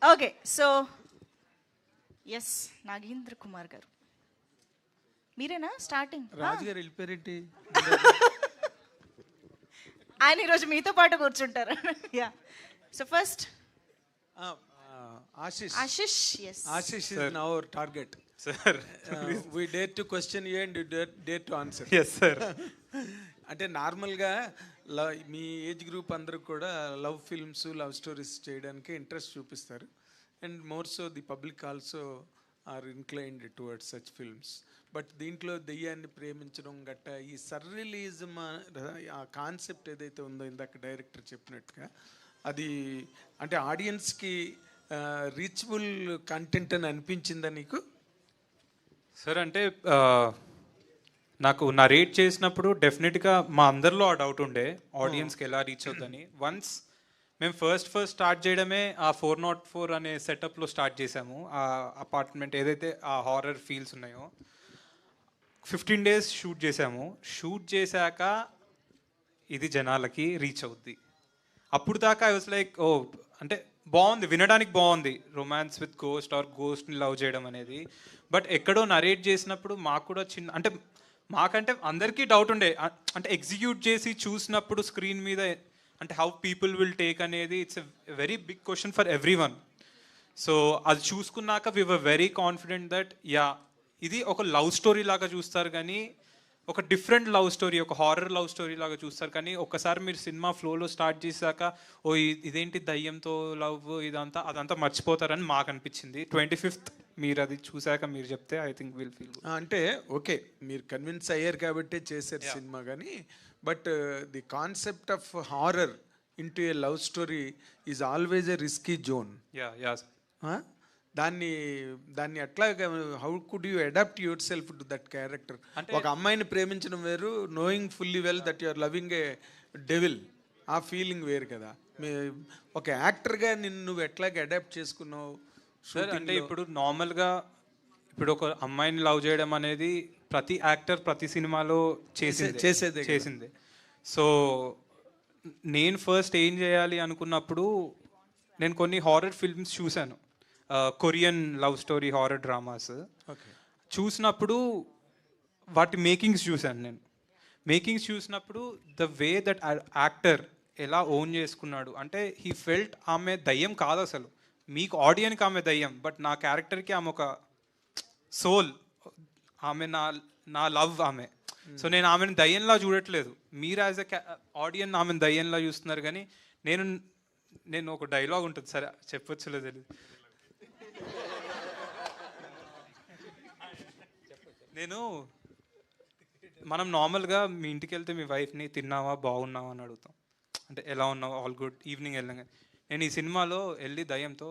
Okay, so yes Nagendra Kumar గారు, మీరేనా starting? రాజు గారు వెళ్ళిపోయారేంటి? ఆయన ఈరోజు మీతో పాటు కూర్చుంటారు. Yeah, so first Ashish. Ashish, yes. Ashish is now our target. Sir, We dare to question you and you dare to answer. yes sir. అంటే నార్మల్గా మీ ఏజ్ గ్రూప్ అందరూ కూడా లవ్ ఫిల్మ్స్, లవ్ స్టోరీస్ చేయడానికి ఇంట్రెస్ట్ చూపిస్తారు. And more so the public also are inclined towards such films. But దీంట్లో దెయ్యాన్ని ప్రేమించడం గట్ట ఈ సర్రియలిజం ఆ కాన్సెప్ట్ ఏదైతే ఉందో ఇందాక డైరెక్టర్ చెప్పినట్టుగా అది అంటే ఆడియన్స్కి రీచబుల్ కంటెంట్ అని అనిపించిందా నీకు? సార్ అంటే నాకు నరేట్ చేసినప్పుడు డెఫినెట్గా మా అందరిలో ఆ డౌట్ ఉండే ఆడియన్స్కి ఎలా రీచ్ అవుతుందని. వన్స్ మేము ఫస్ట్ స్టార్ట్ చేయడమే ఆ 404 అనే సెటప్లో స్టార్ట్ చేసాము. ఆ అపార్ట్మెంట్ ఏదైతే ఆ హారర్ ఫీల్స్ ఉన్నాయో 15 days షూట్ చేసాము. షూట్ చేశాక ఇది జనాలకి రీచ్ అవుద్ది. అప్పుడు దాకా ఐ వాస్ లైక్ ఓ అంటే బాగుంది, వినడానికి బాగుంది రొమాన్స్ విత్ గోస్ట్ ఆర్ గోస్ట్ని లవ్ చేయడం అనేది. బట్ ఎక్కడో నరేట్ చేసినప్పుడు మాకు కూడా చిన్న అంటే మాకంటే అందరికీ డౌట్ ఉండే అంటే ఎగ్జిక్యూట్ చేసి చూసినప్పుడు స్క్రీన్ మీద అంటే హౌ పీపుల్ విల్ టేక్ అనేది it's a very big question for every one. So అది చూసుకున్నాక we were very confident that yeah ఇది ఒక లవ్ స్టోరీ లాగా చూస్తారు కానీ ఒక డిఫరెంట్ లవ్ స్టోరీ, ఒక హారర్ లవ్ స్టోరీ లాగా చూస్తారు. కానీ ఒక్కసారి మీరు సినిమా ఫ్లోలో స్టార్ట్ చేశాక ఓ ఇదేంటి దయ్యంతో లవ్ అదంతా మర్చిపోతారని మాకు అనిపించింది. 25th మీరు అది చూశాక మీరు చెప్తే ఐ థింక్ విల్ ఫీల్. అంటే ఓకే, మీరు కన్విన్స్ అయ్యారు కాబట్టి చేశారు సినిమా. కానీ but the concept of horror into a love story is always a risky zone. దాన్ని ఎట్లా how could you adapt yourself to that character? ఒక అమ్మాయిని ప్రేమించడం వేరు, knowing fully well that you're loving a devil, ఆ feeling వేరు కదా. ఒక యాక్టర్గా నువ్వు ఎట్లాగ అడాప్ట్ చేసుకున్నావు? సార్ అంటే ఇప్పుడు నార్మల్గా ఇప్పుడు ఒక అమ్మాయిని లవ్ చేయడం అనేది ప్రతి యాక్టర్ ప్రతి సినిమాలో చేసిందే. సో నేను ఫస్ట్ ఏం చేయాలి అనుకున్నప్పుడు నేను కొన్ని హారర్ ఫిల్మ్స్ చూశాను, Korean love story horror dramas. చూసినప్పుడు వాటి మేకింగ్స్ చూశాను. నేను మేకింగ్స్ చూసినప్పుడు ద వే దట్ యాక్టర్ ఎలా ఓన్ చేసుకున్నాడు అంటే హీ ఫెల్ట్ ఆమె దయ్యం కాదు అసలు, మీకు ఆడియన్కి ఆమె దయ్యం, బట్ నా క్యారెక్టర్కి ఆమె ఒక సోల్, ఆమె నా లవ్ ఆమె. సో నేను ఆమెను దయ్యంలా చూడట్లేదు, మీరు యాజ్ ఎ ఆడియన్ ఆమెను దయ్యంలా చూస్తున్నారు. కానీ నేను ఒక డైలాగ్ ఉంటుంది, సరే చెప్పొచ్చులే తెలియదు. మనం నార్మల్గా మీ ఇంటికి వెళ్తే మీ వైఫ్ని తిన్నావా బాగున్నావా అని అడుగుతాం, అంటే ఎలా ఉన్నావు ఆల్ గుడ్ ఈవినింగ్ వెళ్ళగా. నేను ఈ సినిమాలో వెళ్ళి దయ్యంతో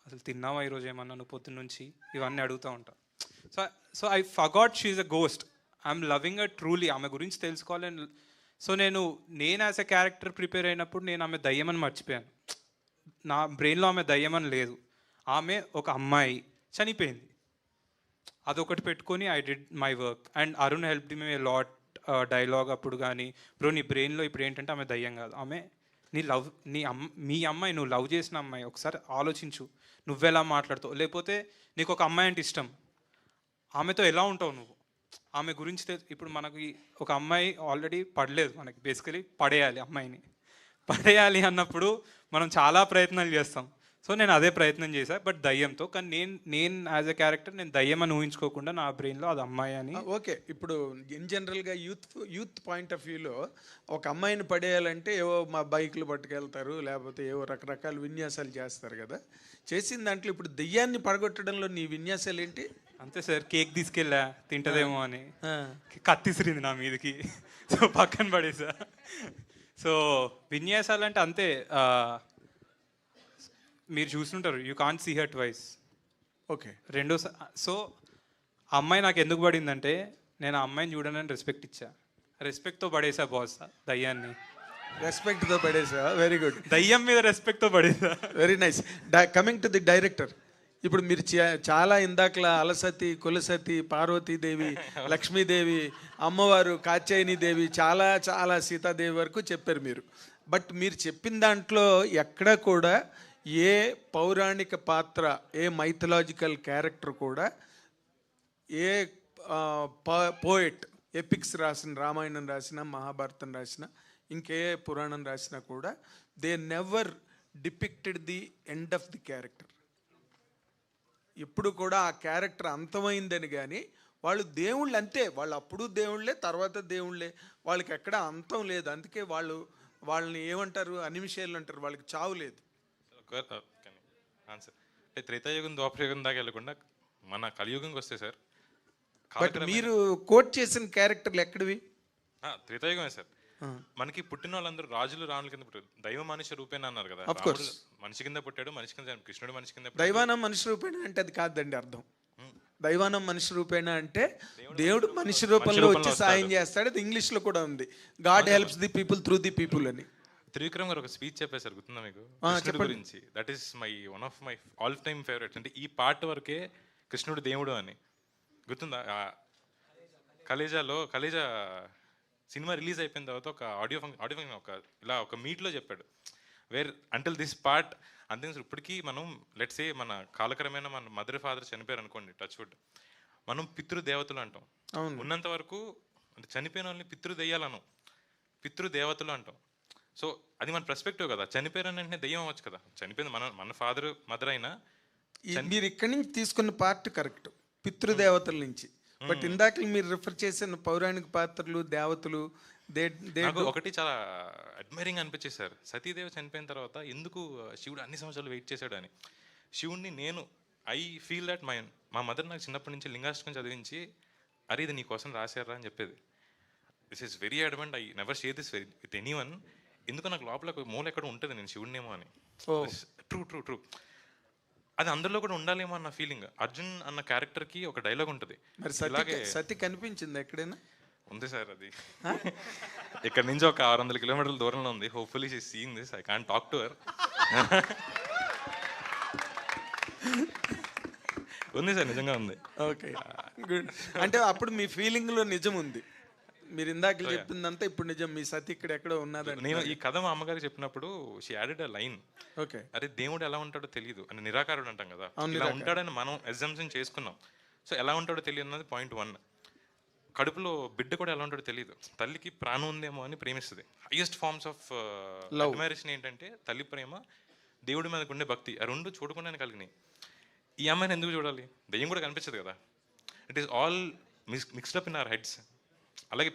అసలు తిన్నావా ఈరోజు ఏమన్నా నువ్వు పొద్దున్న నుంచి ఇవన్నీ అడుగుతూ ఉంటా. So I forgot she is a ghost, I'm loving a truly, ఆమె గురించి తెలుసుకోవాలని. సో నేను యాజ్ ఎ క్యారెక్టర్ ప్రిపేర్ అయినప్పుడు నేను ఆమె దయ్యం అని మర్చిపోయాను. నా బ్రెయిన్లో ఆమె దయ్యం అని లేదు, ఆమె ఒక అమ్మాయి చనిపోయింది, అదొకటి పెట్టుకొని I did my work. And Arun help me a lot dialogue అప్పుడు. కానీ బ్రో నీ బ్రెయిన్లో ఇప్పుడు ఏంటంటే ఆమె దయ్యం కాదు, ఆమె మీ అమ్మాయి, నువ్వు లవ్ చేసిన అమ్మాయి, ఒకసారి ఆలోచించు నువ్వెలా మాట్లాడుతావు, లేకపోతే నీకు ఒక అమ్మాయి అంటే ఇష్టం, ఆమెతో ఎలా ఉంటావు నువ్వు, ఆమె గురించి ఇప్పుడు మనకి ఒక అమ్మాయి ఆల్రెడీ పడలేదు, మనకి బేసికలీ అమ్మాయిని పడేయాలి అన్నప్పుడు మనం చాలా ప్రయత్నాలు చేస్తాం. సో నేను అదే ప్రయత్నం చేశాను, బట్ దయ్యంతో. కానీ నేను యాజ్ ఎ క్యారెక్టర్ నేను దయ్యం అని ఊహించుకోకుండా నా బ్రెయిన్లో అది అమ్మాయి అని. ఓకే, ఇప్పుడు ఇన్ జనరల్గా యూత్ పాయింట్ ఆఫ్ వ్యూలో ఒక అమ్మాయిని పడేయాలంటే ఏవో మా బైకులు పట్టుకెళ్తారు, లేకపోతే ఏవో రకరకాల విన్యాసాలు చేస్తారు కదా. చేసిన దాంట్లో ఇప్పుడు దెయ్యాన్ని పడగొట్టడంలో నీ విన్యాసాలు ఏంటి? అంతే సార్, కేక్ తీసుకెళ్ళా తింటదేమో అని, కత్తిసిరింది నా మీదకి, సో పక్కన పడేసా. సో విన్యాసాలు అంటే అంతే, మీరు చూస్తుంటారు you can't see her twice. Okay, so ఆ అమ్మాయి నాకు ఎందుకు పడిందంటే నేను ఆ అమ్మాయిని చూడనని రెస్పెక్ట్ ఇచ్చా, రెస్పెక్ట్తో పడేసా బాస్ దయ్యాన్ని. రెస్పెక్ట్తో పడేసా, వెరీ గుడ్. దయ్యం మీద రెస్పెక్ట్తో పడేసా, very nice. Coming to the director, ఇప్పుడు మీరు చాలా ఇందాకలా అలసతి, కులసతి, పార్వతీదేవి, లక్ష్మీదేవి, అమ్మవారు కాత్యాయనీదేవి, చాలా సీతాదేవి వరకు చెప్పారు మీరు. బట్ మీరు చెప్పిన దాంట్లో ఎక్కడ కూడా ఏ పౌరాణిక పాత్ర, ఏ మైథలాజికల్ క్యారెక్టర్ కూడా, ఏ పోయెట్ ఎపిక్స్ రాసిన, రామాయణం రాసిన, మహాభారతం రాసిన, ఇంకే పురాణం రాసినా కూడా they never depicted the end of the character. ఎప్పుడు కూడా ఆ క్యారెక్టర్ అంతమైందని కానీ, వాళ్ళు దేవుళ్ళు అంతే, వాళ్ళు అప్పుడు దేవుళ్ళే, తర్వాత దేవుళ్ళే, వాళ్ళకి ఎక్కడ అంతం లేదు. అందుకే వాళ్ళని ఏమంటారు, అనిమిషేలు అంటారు, వాళ్ళకి చావు లేదు. ఆన్సర్ అంటే త్రేతాయుగం ద్వాపరయుగం దాకా వెళ్ళకుండా మన కలియుగంకి వస్తే సార్, బట్ మీరు కోట్ చేసిన క్యారెక్టర్లు ఎక్కడివి? త్రేతాయుగమే సార్. మనకి పుట్టిన వాళ్ళందరూ రాజులు రాముల కింద పుట్టారు, దైవ మనిషి రూపేణ అన్నారు కదా. మనిషి కింద పుట్టాడు, మనిషి కింద, కృష్ణుడు మనిషి కింద. దైవానం మనిషి రూపేణ అంటే అది కాదండి అర్థం. దైవానం మనిషి రూపేణ అంటే దేవుడు మనిషి రూపంలో వచ్చి సాయం చేస్తాడు. అది ఇంగ్లీష్ లో కూడా ఉంది, God helps the people through the people అని. త్రివిక్రమ్ గారు ఒక స్పీచ్ చెప్పారు సార్, గుర్తుందా మీకు? కృష్ణుడి గురించి. That is one of my all time favourite. అంటే ఈ పార్ట్ వరకే కృష్ణుడు దేవుడు అని గుర్తుందా? కలేజా సినిమా రిలీజ్ అయిపోయిన తర్వాత ఒక ఆడియో ఫంక్షన్ ఒక మీట్లో చెప్పాడు, వేర్ అంటిల్ దిస్ పార్ట్ అంతే. ఇప్పటికీ మనం లెట్స్ సే మన కాలక్రమేణా మన మదర్ ఫాదర్ చనిపోయారు అనుకోండి, టచ్ వుడ్, మనం పితృదేవతలు అంటాం. ఉన్నంత వరకు అంటే చనిపోయిన వాళ్ళని పితృదెయ్యాలను, పితృదేవతలు అంటాం. సో అది మన పర్స్పెక్టివ్ కదా. చనిపోయారని వెంటనే దెయ్యం అవ్వచ్చు కదా. చనిపోయింది మన ఫాదర్ మదర్ అయినా. మీరు ఇక్కడి నుంచి తీసుకున్న పార్ట్ కరెక్ట్, పితృదేవతల నుంచి. బట్ ఇందాక మీరు రిఫర్ చేసిన పౌరాణిక పాత్రలు, దేవతలు, ఒకటి చాలా అడ్మైరింగ్ అనిపించేది సార్. సతీదేవి చనిపోయిన తర్వాత ఎందుకు శివుడు అన్ని సంవత్సరాలు వెయిట్ చేశాడు అని. శివుడిని ఐ ఫీల్ దట్ మా మదర్ నాకు చిన్నప్పటి నుంచి లింగాష్టకం చదివించి, అరే ఇది నీ కోసం రాశారా అని చెప్పేది. This is very Advent. I never share this with anyone. ఎందుకు నాకు లోపల మూల ఎక్కడ ఉంటుంది నేను శివుడినేమో అని. ట్రూ అది అందరిలో కూడా ఉండాలేమో అన్న ఫీలింగ్. అర్జున్ అన్న క్యారెక్టర్కి ఒక డైలాగ్ ఉంటుంది. మరి సతి కనిపించింది ఎక్కడైనా? ఉంది సార్, అది ఇక్కడ నుంచి ఒక 600 కిలోమీటర్ల దూరంలో ఉంది. Hopefully she seeing this. I can't talk to her. ఉంది సార్, నిజంగా ఉంది. Okay, good. అంటే అప్పుడు మీ ఫీలింగ్ లో నిజం ఉంది. మీరు ఇందాక చెప్పిందంతా ఇప్పుడు నిజం. మీ సతి ఇక్కడ ఎక్కడో ఉన్నదని. నేను ఈ కథ మా అమ్మగారికి చెప్పినప్పుడు she added a line. Okay, అరే దేవుడు ఎలా ఉంటాడో తెలియదు అని, నిరాకారుడు అంటాం కదా, ఇలా ఉంటాడని మనం అజంప్షన్ చేసుకున్నాం. సో ఎలా ఉంటాడో తెలియదు అన్నది పాయింట్ 1. కడుపులో బిడ్డ కూడా ఎలా ఉంటాడో తెలియదు. తల్లికి ప్రాణం ఉందేమో అని ప్రేమిస్తుంది. హైయెస్ట్ ఫార్మ్స్ ఆఫ్ అడ్మైరేషన్ ఏంటంటే తల్లి ప్రేమ, దేవుడి మీదకు ఉండే భక్తి. ఆ రెండు చూడకుండానే కలిగినాయి. ఈ అమ్మాయిని ఎందుకు చూడాలి? దెయ్యం కూడా కనిపించదు కదా. It is all mixed up in our heads. అలాగే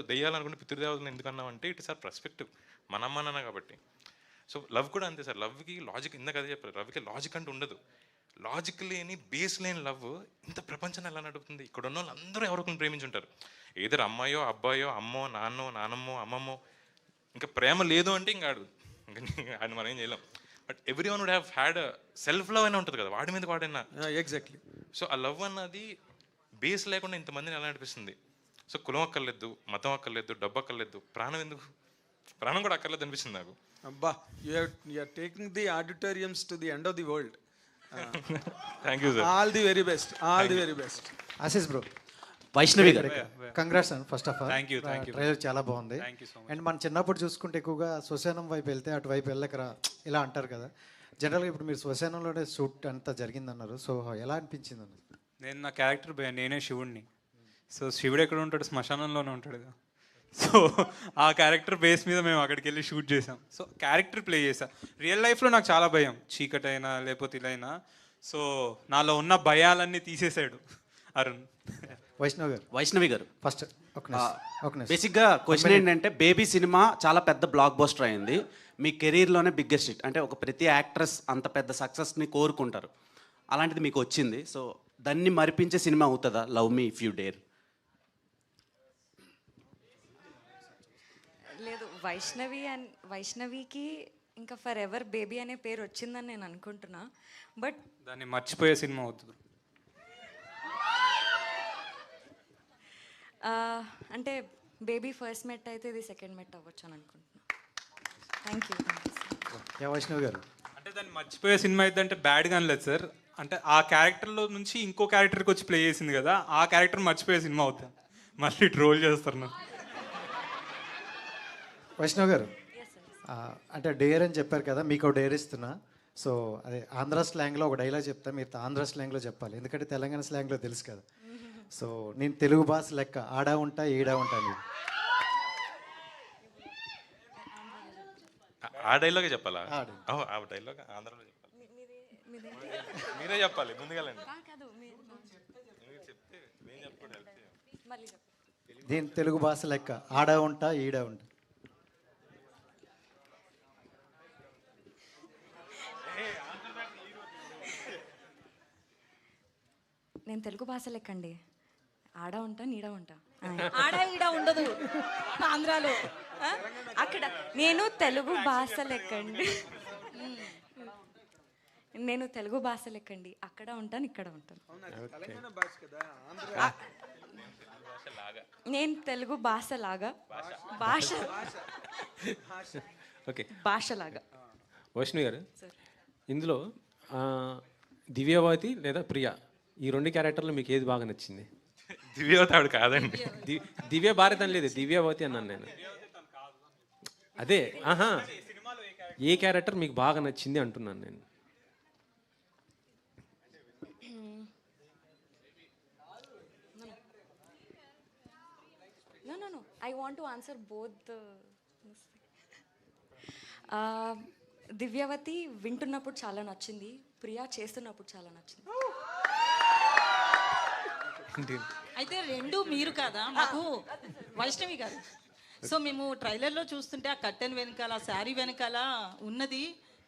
దెయ్యాలనుకుంటే పితృదేవతలు ఎందుకు అన్నామంటే ఇట్ ఇస్ ఆర్ పర్స్పెక్టివ్, మన అమ్మ నాన్న కాబట్టి. సో లవ్ కూడా అంతే సార్. లవ్కి లాజిక్, ఇందాక అదే చెప్పారు, లవ్కి లాజిక్ అంటూ ఉండదు. లాజిక్ లేని, బేస్ లేని లవ్ ఇంత ప్రపంచాన్ని ఎలా నడుపుతుంది? ఇక్కడ ఉన్న వాళ్ళు అందరూ ఎవరికొకరిని ప్రేమించుంటారు. ఏదో అమ్మాయో అబ్బాయో, అమ్మో నాన్నో నానమ్మో అమ్మమ్మో. ఇంకా ప్రేమ లేదు అంటే ఇంకా ఆయన మనం ఏం చేయలేం. But everyone would have had self love అయినా ఉంటుంది కదా, వాడి మీద వాడైనా. ఎగ్జాక్ట్లీ. సో ఆ లవ్ అన్నది బేస్ లేకుండా ఇంతమందిని ఎలా నడిపిస్తుంది. సో కులం అక్కర్లేదు, మతం అక్కర్లేదు, డబ్బు అక్కర్లేదు, ప్రాణం ఎందుకు? ప్రాణం కూడా అక్కర్లేదు అనిపిస్తుంది నాకు. అబ్బా, you're taking the auditoriums to the end of the world. Thank you sir. All the very best. All the very best. Ashish bro, Vaishnavi garu, congrats and first of all. Thank you. Trailer చాలా బాగుంది. so అండ్ మన చిన్నప్పుడు చూసుకుంటే ఎక్కువగా శ్మశానం వైపు వెళ్తే అటువైపు వెళ్ళకరా ఇలా అంటారు కదా. జనరల్గా ఇప్పుడు మీరు శ్మశానంలోనే షూట్ అంతా జరిగిందన్నారు. సో ఎలా అనిపించింది అన్న? నేను నా క్యారెక్టర్ నేనే శివుడిని. సో శివుడు ఎక్కడ ఉంటాడు? శ్మశానంలోనే ఉంటాడు కదా. సో ఆ క్యారెక్టర్ బేస్ మీద మేము అక్కడికి వెళ్ళి షూట్ చేసాం. సో క్యారెక్టర్ ప్లే చేసాం. రియల్ లైఫ్లో నాకు చాలా భయం, చీకటైనా లేకపోతే ఇలా అయినా. సో నాలో ఉన్న భయాలన్నీ తీసేసాడు అరుణ్. వైష్ణవి గారు ఫస్ట్ బేసిక్గా క్వశ్చన్ ఏంటంటే, బేబీ సినిమా చాలా పెద్ద బ్లాక్ బస్టర్ అయింది. మీ కెరీర్లోనే బిగ్గెస్ట్ హిట్. అంటే ఒక ప్రతి యాక్ట్రెస్ అంత పెద్ద సక్సెస్ని కోరుకుంటారు, అలాంటిది మీకు వచ్చింది. సో దాన్ని మరిపించే సినిమా అవుతుందా love me if you dare? లేదు, వైష్ణవికి ఇంకా ఫర్ ఎవర్ బేబీ అనే పేరు వచ్చిందని నేను అనుకుంటున్నా. బట్ దాన్ని మర్చిపోయే సినిమా అవుతుంది. అంటే బేబీ ఫస్ట్ మెట్ అయితే ఇది సెకండ్ మెట్ అవ్వచ్చు అని అనుకుంటున్నా. Thank you. వైష్ణవి గారు, అంటే దాన్ని మర్చిపోయే సినిమా అయితే అంటే బ్యాడ్గా అనలేదు సార్. అంటే ఆ క్యారెక్టర్లో నుంచి ఇంకో క్యారెక్టర్కి వచ్చి ప్లే చేసింది కదా, ఆ క్యారెక్టర్ మర్చిపోయే సినిమా అవుతుంది. మళ్ళీ ట్రోల్ చేస్తారు నాకు. వైష్ణవ్ గారు, అంటే డేర్ అని చెప్పారు కదా, మీకు డేర్ ఇస్తున్నా. సో అదే ఆంధ్ర స్లాంగ్లో ఒక డైలాగ్ చెప్తా, మీరు ఆంధ్ర స్లాంగ్లో చెప్పాలి, ఎందుకంటే తెలంగాణ స్లాంగ్లో తెలుసు కదా. సో నేను తెలుగు భాష లెక్క ఆడా ఉంటా ఈడా ఉంటా నీకు. ఆ డైలాగే చెప్పాలా? ఆ ఆ డైలాగ్ ఆంధ్రలో చెప్పాలి. మీరే చెప్పాలి ముందుగాలండి. చెప్తే నేను చెప్పండి. నేను తెలుగు భాష లెక్క ఆడా ఉంటా ఈడా ఉంటా. నేను తెలుగు భాష లెక్కండి, ఆడ ఉంటా నీడ ఉంటా. ఆడ ఈడ ఉండదు ఆంధ్రాలో. అక్కడ నేను తెలుగు భాష లెక్కండి, నేను తెలుగు భాష లెక్కండి, అక్కడ ఉంటాను ఇక్కడ ఉంటాను. నేను తెలుగు భాష లాగా ఓకే భాషలాగా. వైష్ణవి గారు, ఇందులో దివ్యావతి లేదా ప్రియా, ఈ రెండు క్యారెక్టర్లు మీకు ఏది బాగా నచ్చింది? దివ్యవతి ఆవిడ కాదండి. దివ్య భారత్ అని లేదు, దివ్యావతి అన్నాను నేను. అదే ఏ క్యారెక్టర్ మీకు బాగా నచ్చింది అంటున్నాను నేను. No. I want to answer both the. Divyavathi వింటున్నప్పుడు చాలా నచ్చింది, ప్రియా చేస్తున్నప్పుడు చాలా నచ్చింది. అయితే రెండు మీరు కదా మాకు వైష్ణవి గారు. సో మేము ట్రైలర్లో చూస్తుంటే ఆ కట్టెన్ వెనకాల ఆ శారీ వెనకాల ఉన్నది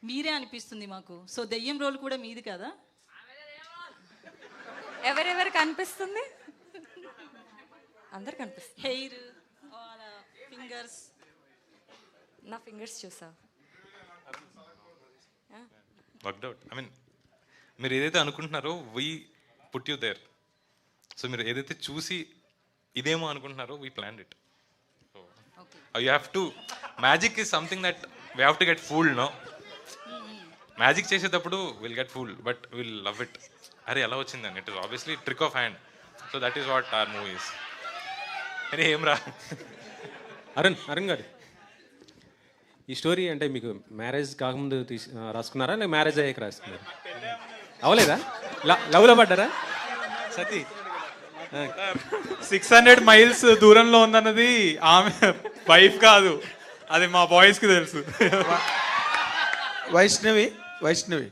మీరే అనిపిస్తుంది మాకు. సో దెయ్యం రోల్ కూడా మీది కదా? ఎవరెవరికి అనిపిస్తుంది? అందరికి అనిపిస్తుంది. Hair, fingers. నా ఫింగర్స్ చూసా? Worked out. ఐ మీన్ మీరు ఏదైతే అనుకుంటున్నారో we put you there. So మీరు ఏదైతే చూసి ఇదేమో అనుకుంటున్నారో we plan it. So you have to, magic is something that we have to get fooled. No, magic చేసేటప్పుడు will get fooled but will love it. అరే ఎలా వచ్చిందని, it is obviously trick of hand. So that is what are movies. అరే ఏం రా అరుణ్ గారు, ఈ story అంటే మీకు మ్యారేజ్ కాకముందు రాసుకున్నారా లేక మ్యారేజ్ అయ్యాక రాసుకున్నారా? అవలేదా? లవ్లో పడ్డారా? సతీ 600 మైల్స్ దూరంలో ఉందన్నది ఆమె వైఫ్ కాదు, అది మా బాయ్స్కి తెలుసు. వైష్ణవి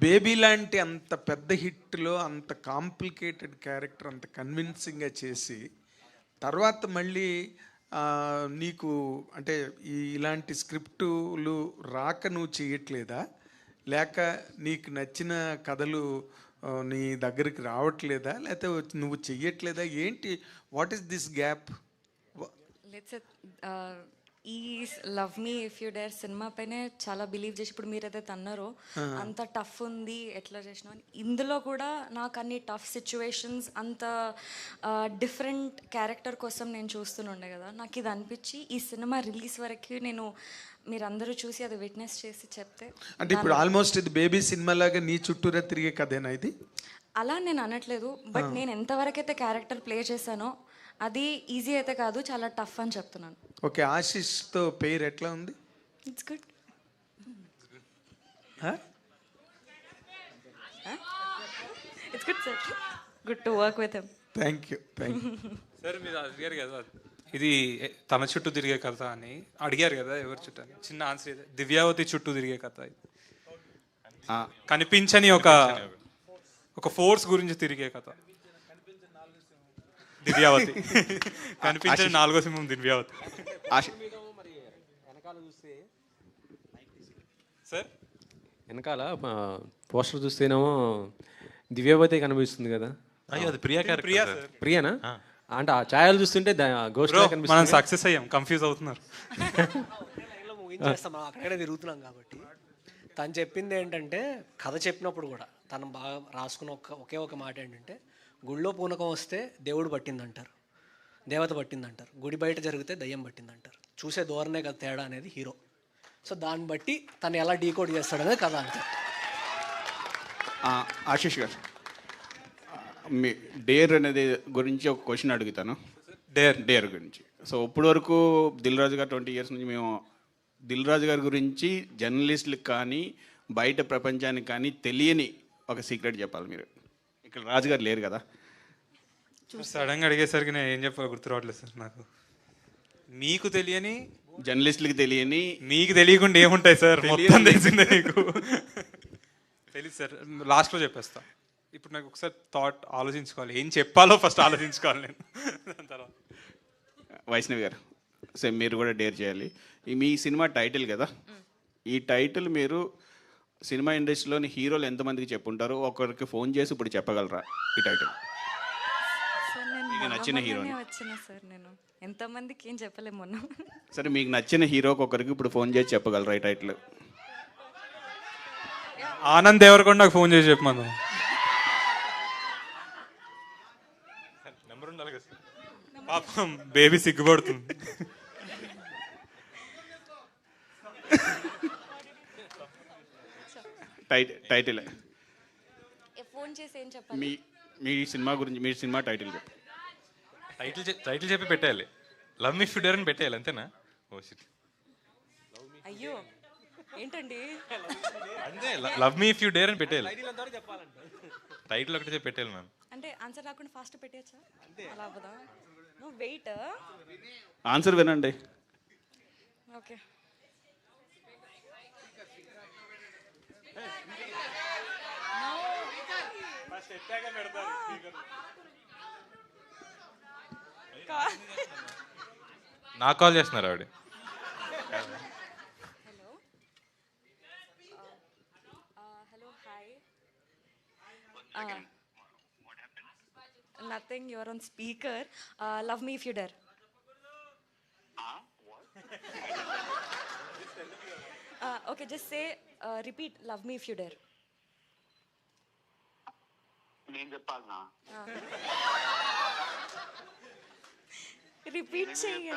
బేబీ లాంటి అంత పెద్ద హిట్లో అంత కాంప్లికేటెడ్ క్యారెక్టర్ అంత కన్విన్సింగ్గా చేసి తర్వాత మళ్ళీ నీకు అంటే ఇలాంటి స్క్రిప్టులు రాక నువ్వు చేయట్లేదా, లేక నీకు నచ్చిన కథలు నీ దగ్గరికి రావట్లేదా, లేకపోతే నువ్వు చెయ్యట్లేదా, ఏంటి? What is this gap? ఈ love me if you dare cinema పైనే చాలా బిలీవ్ చేసి ఇప్పుడు మీరు ఏదైతే అన్నారో అంత టఫ్ ఉంది ఎట్లా చేసినా అని, ఇందులో కూడా నాకు అన్ని టఫ్ సిచ్యువేషన్స్ అంత డిఫరెంట్ క్యారెక్టర్ కోసం నేను చూస్తుండే కదా. నాకు ఇది అనిపించి ఈ సినిమా రిలీజ్ వరకు నేను మీరందరూ చూసి అది విట్నెస్ చేసి చెప్తే, అంటే ఇప్పుడు ఆల్మోస్ట్ ఇది బేబీ సినిమా లాగా నీ చుట్టూరా తిరిగే కథేనా ఇది? అలా నేను అనట్లేదు, బట్ నేను ఎంతవరకు అయితే క్యారెక్టర్ ప్లే చేశానో అది ఈజీ అయితే కాదు, చాలా టఫ్ అని చెప్తున్నాను. ఓకే, ఆశిష్తో పేరు ఎట్లా ఉంది? It's good. It's good sir, good to work with him. Thank you. Sir మీరు అడిగారు కదా ఇది తన చుట్టూ తిరిగే కథ అని, అడిగారు కదా ఎవరి చుట్టూ అని. చిన్న ఆన్సర్ ఇదే, దివ్యావతి చుట్టూ తిరిగే కథ ఇది. కనిపించని ఒక ఫోర్స్ గురించి తిరిగే కథ దివ్యావతి. కనిపించని 4వ సింహం దివ్యావతి. సార్ వెనకాల పోస్టర్ చూస్తేనేమో దివ్యావతి కనిపిస్తుంది కదా. అయ్యో అది ప్రియా క్యారెక్టర్. ప్రియానా? అంటే ఆ ఛాయలు చూస్తుంటే గోస్ట్ మనం సక్సెస్ అయ్యాం, కన్ఫ్యూజ్ అవుతున్నారు. అక్కడే తిరుగుతున్నాం కాబట్టి తను చెప్పింది ఏంటంటే, కథ చెప్పినప్పుడు కూడా తను బాగా రాసుకున్న ఒకే ఒక మాట ఏంటంటే, గుళ్ళో పూనకం వస్తే దేవుడు పట్టిందంటారు, దేవత పట్టిందంటారు, గుడి బయట జరిగితే దయ్యం పట్టిందంటారు. చూసే ధోరణే కదా తేడా అనేది హీరో. సో దాన్ని బట్టి తను ఎలా డీకోడ్ చేస్తాడనేది కథ అంతే. ఆశీష్ గారు, మీ డేర్ అనేది గురించి ఒక క్వశ్చన్ అడుగుతాను. డేర్ గురించి. సో ఇప్పటి వరకు దిల్ రాజు గారు 20 years నుంచి మేము దిల్ రాజు గారి గురించి జర్నలిస్టులకు కానీ బయట ప్రపంచానికి కానీ తెలియని ఒక సీక్రెట్ చెప్పాలి మీరు. ఇక్కడ రాజుగారు లేరు కదా. సడన్గా అడిగేసరికి నేను ఏం చెప్పాలో గుర్తు రావట్లేదు సార్ నాకు. మీకు తెలియని, జర్నలిస్టులకి తెలియని, మీకు తెలియకుండా ఏముంటాయి సార్? మొత్తం తెలిసిందే మీకు. తెలియదు సార్, లాస్ట్లో చెప్పేస్తా. ఇప్పుడు నాకు ఒకసారి థాట్ ఆలోచించుకోవాలి, ఏం చెప్పాలో ఫస్ట్ ఆలోచించుకోవాలి నేను. దాని తర్వాత వైష్ణవి గారు, సో మీరు కూడా డేర్ చేయాలి. మీ సినిమా టైటిల్ కదా, ఈ టైటిల్ మీరు సినిమా ఇండస్ట్రీలోని హీరోలు ఎంతమందికి చెప్పుంటారో ఒకరికి ఫోన్ చేసి ఇప్పుడు చెప్పగలరా ఈ టైటిల్? సార్ నేను మీకు నచ్చిన హీరోని వచ్చిన సార్, నేను ఎంతమందికి ఏం చెప్పలేము మొన్న. సరే, మీకు నచ్చిన హీరోకి ఒకరికి ఇప్పుడు ఫోన్ చేసి చెప్పగలరా ఈ టైటిల్? ఆనంద్ దేవరకొండకు ఫోన్ చేసి చెప్పమను. నెంబర్ ఉండాలి కదా సార్. పాపం బేబీ సిగ్గుపడుతుంది. టైటిల్ ఫోన్ చేసి ఏం చెప్పాలి? మీ మీ సినిమా గురించి, మీ సినిమా టైటిల్ చెప్పు. టైటిల్ చెప్పి పెట్టేయాలి. Love me if you dare అని పెట్టేయాలి, అంతేనా? Oh shit. అయ్యో ఏంటండి? అంతే, love me if you dare అని పెట్టేయాలి. టైటిల్ ఒకటి చెప్పి పెట్టేయాలి మ్యామ్. అంటే ఆన్సర్ రాకుండా ఫాస్ట్ పెట్టేయచ్చా? అలా అవ్వదా? నువ్వు వెయిట్. ఆన్సర్ వినండి. ఓకే. నాకు కాల్ చేస్తున్నారు ఆవిడ. Hello hello hi. Nothing, your on speaker. Love me if you dare. Okay, just say repeat love me if you dare. నేను చెప్పాలనా? రిపీట్ చేయండి.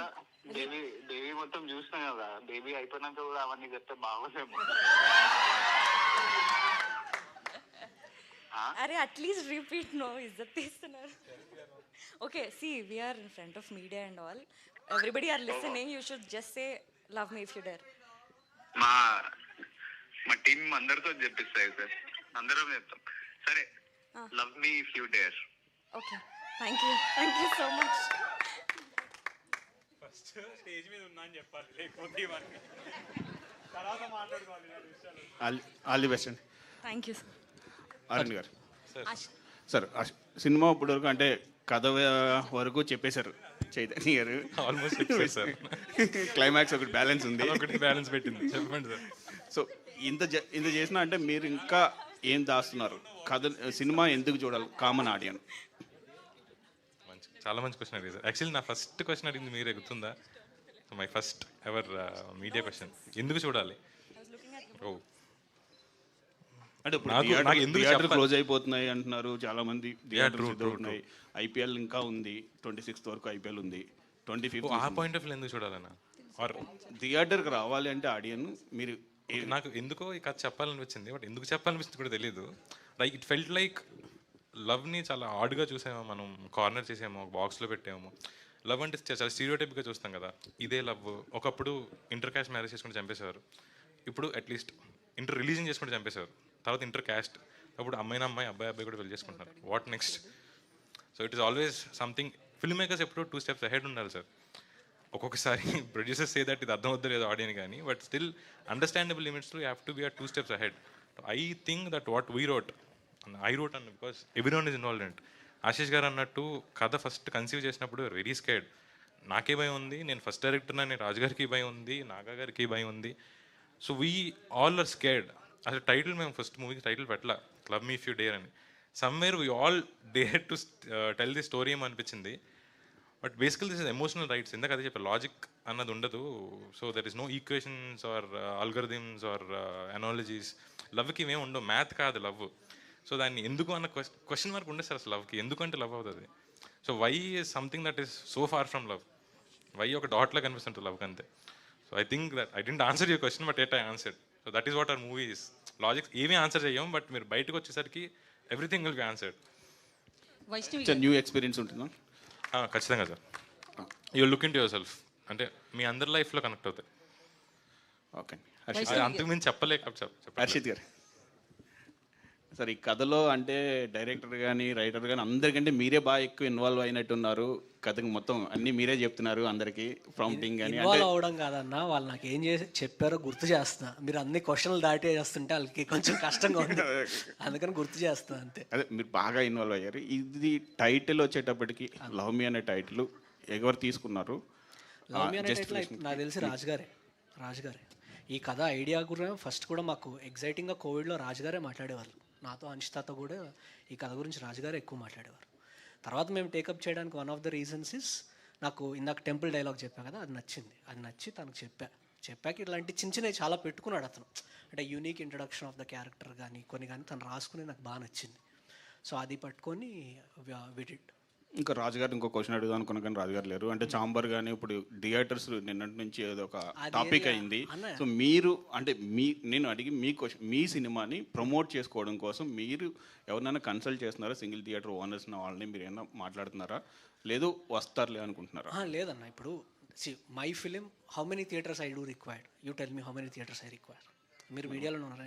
బేబీ మొత్తం చూసినా కదా, బేబీ అయిపోయినాక కూడా అవన్నీ చెప్తే బాగోదేమో. అరే అట్లీస్ట్ రిపీట్. నో ఇజ్జత్ తీస్తున్నారు. Okay, see we're in front of media and all, everybody are listening. You should just say love me if you dare. మా టీం అందరితో చెప్పిస్తాయి సార్, అందరం చెప్తాం. సరే, love me if you dare. Okay, thank you so much. First stage మీద ఉన్నా అని చెప్పాలి, లేకపోతే ఇవన్నీ తర్వాత మాట్లాడుకోవాలి. ఆల్ ది బెస్ట్ అండి. Thank you sir. Arun garu sir, cinema ఇప్పుడు వరకు అంటే కథ వరకు చెప్పేశారు చైతన్య గారు. ఆల్మోస్ట్ చెప్పేశారు సార్. క్లైమాక్స్ ఒకటి బ్యాలెన్స్ ఉంది, ఒకటి బ్యాలెన్స్ పెట్టింది. చెప్పండి సార్. సో ఇంత చేసినా అంటే మీరు ఇంకా ఏం దాస్తున్నారు? కథ, సినిమా ఎందుకు చూడాలి కామన్ ఆడియన్? చాలా మంచి క్వశ్చన్ అడిగింది సార్. యాక్చువల్లీ నా ఫస్ట్ క్వశ్చన్ అడిగింది మీరే, గుర్తుందా? My first ever media question, ఎందుకు చూడాలి? ఓ అంటే నాకు ఎందుకు క్లోజ్ అయిపోతున్నాయి అంటున్నారు చాలా మంది. ఉన్నాయి, ఐపీఎల్ ఇంకా ఉంది, 26th వరకు ఐపీఎల్ ఉంది, 25th. ఆ పాయింట్ ఆఫ్ వ్యూ ఎందుకు చూడాలన్నా? ఆర్ థియేటర్కి రావాలి అంటే ఆడియన్ మీరు. నాకు ఎందుకో ఈ కథ చెప్పాలనిపించింది, బట్ ఎందుకు చెప్పాలనిపిస్తుంది కూడా తెలియదు. లైక్ ఇట్ ఫెల్ట్ లైక్ లవ్ని చాలా ఆడ్గా చూసామో, మనం కార్నర్ చేసామో, బాక్స్లో పెట్టామో. లవ్ అంటే చాలా స్టీరియోటైప్గా చూస్తాం కదా, ఇదే లవ్. ఒకప్పుడు ఇంటర్ క్యాస్ట్ మ్యారేజ్ చేసుకుంటే చంపేసేవారు, ఇప్పుడు అట్లీస్ట్ ఇంటర్ రిలీజన్ చేసుకుంటే చంపేసేవారు. తర్వాత ఇంటర్ క్యాస్ట్, అప్పుడు అమ్మాయి అబ్బాయి కూడా పెళ్లి చేసుకుంటున్నారు. What next? So it is always something. Film makers ఎప్పుడు 2 steps అహెడ్ ఉండాలి సార్. ఒక్కొక్కసారి ప్రొడ్యూసర్స్ సే దట్ ఇది అర్థం అవుద్దో లేదో ఆడియన్ కానీ, but still understandable limits you have to be 2 steps ahead. I think that what we wrote, I wrote అన్న because everyone is involved in it. Ashish garu అన్నట్టు కథ ఫస్ట్ కన్సీవ్ చేసినప్పుడు వెరీ స్కేర్డ్. నాకే భయం ఉంది, నేను ఫస్ట్ డైరెక్టర్ అని, రాజుగారికి భయం ఉంది, నాగా గారికి భయం ఉంది. So we all are scared. అసలు టైటిల్ మేము ఫస్ట్ మూవీకి టైటిల్ పెట్టలా, love me if you dare అని. Somewhere we all dare to tell the story ఏమో అనిపించింది. బట్ బేసికల్ దిస్ ఇస్ ఎమోషనల్ రైట్స్. ఎందుకు అదే చెప్పారు, లాజిక్ అన్నది ఉండదు. So there is no equations or algorithms or analogies. లవ్కి ఇవేం ఉండవు, మ్యాథ్ కాదు లవ్. సో దాన్ని ఎందుకు అన్న క్వశ్చన్ మార్క్ ఉండదు సార్ అసలు లవ్కి. ఎందుకంటే లవ్ అవుతుంది. So why is something that is so far from love. Why ఒక డాట్లో కనిపిస్తుంటుంది లవ్కి, అంతే. So I think that I didn't answer your question, but at I answered. So that is what our movie is. Logics ఏమీ answer చేయం, but మీరు బయటకు వచ్చేసరికి everything will be answered. New experience ఉంటుందా? ఖచ్చితంగా sir. You look into yourself, అంటే మీ అందరి లైఫ్లో కనెక్ట్ అవుతాయి. ఓకే, అంతకుమించి చెప్పలేక హర్షిత్ గారు సార్, ఈ కథలో అంటే డైరెక్టర్ కానీ రైటర్ కానీ అందరికంటే మీరే బాగా ఎక్కువ ఇన్వాల్వ్ అయినట్టున్నారు. కథకి మొత్తం అన్నీ మీరే చెప్తున్నారు అందరికీ, ప్రాంప్టింగ్ కానీ. ఇన్వాల్వ్ అవ్వడం కాదన్నా, వాళ్ళు నాకు ఏం చేసి చెప్పారో గుర్తు చేస్తున్నా. మీరు అన్ని క్వశ్చన్లు దాటే చేస్తుంటే వాళ్ళకి కొంచెం కష్టంగా ఉంది, అందుకని గుర్తు చేస్తున్నా అంతే. అదే మీరు బాగా ఇన్వాల్వ్ అయ్యారు. ఇది టైటిల్ వచ్చేటప్పటికి లవ్ మీ అనే టైటిల్ ఎవరు తీసుకున్నారు? లవ్ మీ అనే టైటిల్ నాకు తెలిసి రాజుగారే. ఈ కథ ఐడియా కూడా ఫస్ట్ కూడా మాకు ఎగ్జైటింగ్గా కోవిడ్లో రాజుగారే మాట్లాడేవాళ్ళు. నాతో అనిష్తాతో కూడా ఈ కథ గురించి రాజుగారే ఎక్కువ మాట్లాడేవారు. తర్వాత మేము టేకప్ చేయడానికి one of the reasons is, నాకు ఇందాక టెంపుల్ డైలాగ్ చెప్పా కదా, అది నచ్చి తనకు చెప్పాక ఇట్లాంటి చిన్న చిన్నవి చాలా పెట్టుకున్నాడు అతను. అంటే unique introduction of the character కానీ కొన్ని కానీ తను రాసుకుని నాకు బాగా నచ్చింది. సో అది పట్టుకొని విడిడ్. ఇంకా రాజుగారు ఇంకో క్వశ్చన్ అడుగుదాం అనుకున్నా కానీ రాజుగారు లేరు. అంటే చాంబర్ కానీ ఇప్పుడు థియేటర్స్ నిన్నటి నుంచి ఏదో ఒక టాపిక్ అయింది. సో మీరు అంటే నేను అడిగి మీ క్వశ్చన్, మీ సినిమాని ప్రమోట్ చేసుకోవడం కోసం మీరు ఎవరినైనా కన్సల్ట్ చేస్తున్నారా? సింగిల్ థియేటర్ ఓనర్స్ వాళ్ళని మీరు ఏమైనా మాట్లాడుతున్నారా? లేదు వస్తారులే అనుకుంటున్నారా? లేదన్న, ఇప్పుడు my film how many theatres I do required, you tell me how many theatres I require. మీరు మీడియాలో ఉన్నారా,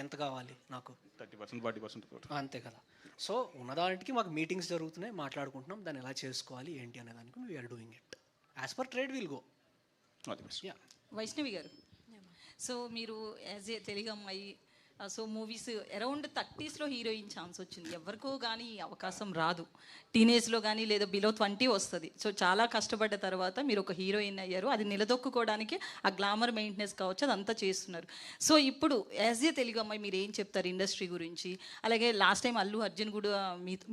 ఎంత కావాలి నాకు? 30% 40% అంతే కదా. సో ఉన్నదానికి మాకు మీటింగ్స్ జరుగుతున్నాయి, మాట్లాడుకుంటున్నాం దాన్ని ఎలా చేసుకోవాలి ఏంటి అనే దానికి we're doing it as per trade will go. Vaishnavi garu, so మీరు యాజ్ ఏ తెలుగు అమ్మాయి, సో మూవీస్ అరౌండ్ 30sలో హీరోయిన్ ఛాన్స్ వచ్చింది. ఎవరికో కానీ అవకాశం రాదు. టీనేజ్లో కానీ లేదా బిలో 20 వస్తుంది. సో చాలా కష్టపడ్డ తర్వాత మీరు ఒక హీరోయిన్ అయ్యారు. అది నిలదొక్కుకోవడానికి ఆ గ్లామర్ మెయింటెనెన్స్ కావచ్చు, అదంతా చేస్తున్నారు. సో ఇప్పుడు యాజ్ ఏ తెలుగు అమ్మాయి మీరు ఏం చెప్తారు ఇండస్ట్రీ గురించి? అలాగే లాస్ట్ టైం అల్లు అర్జున్ కూడా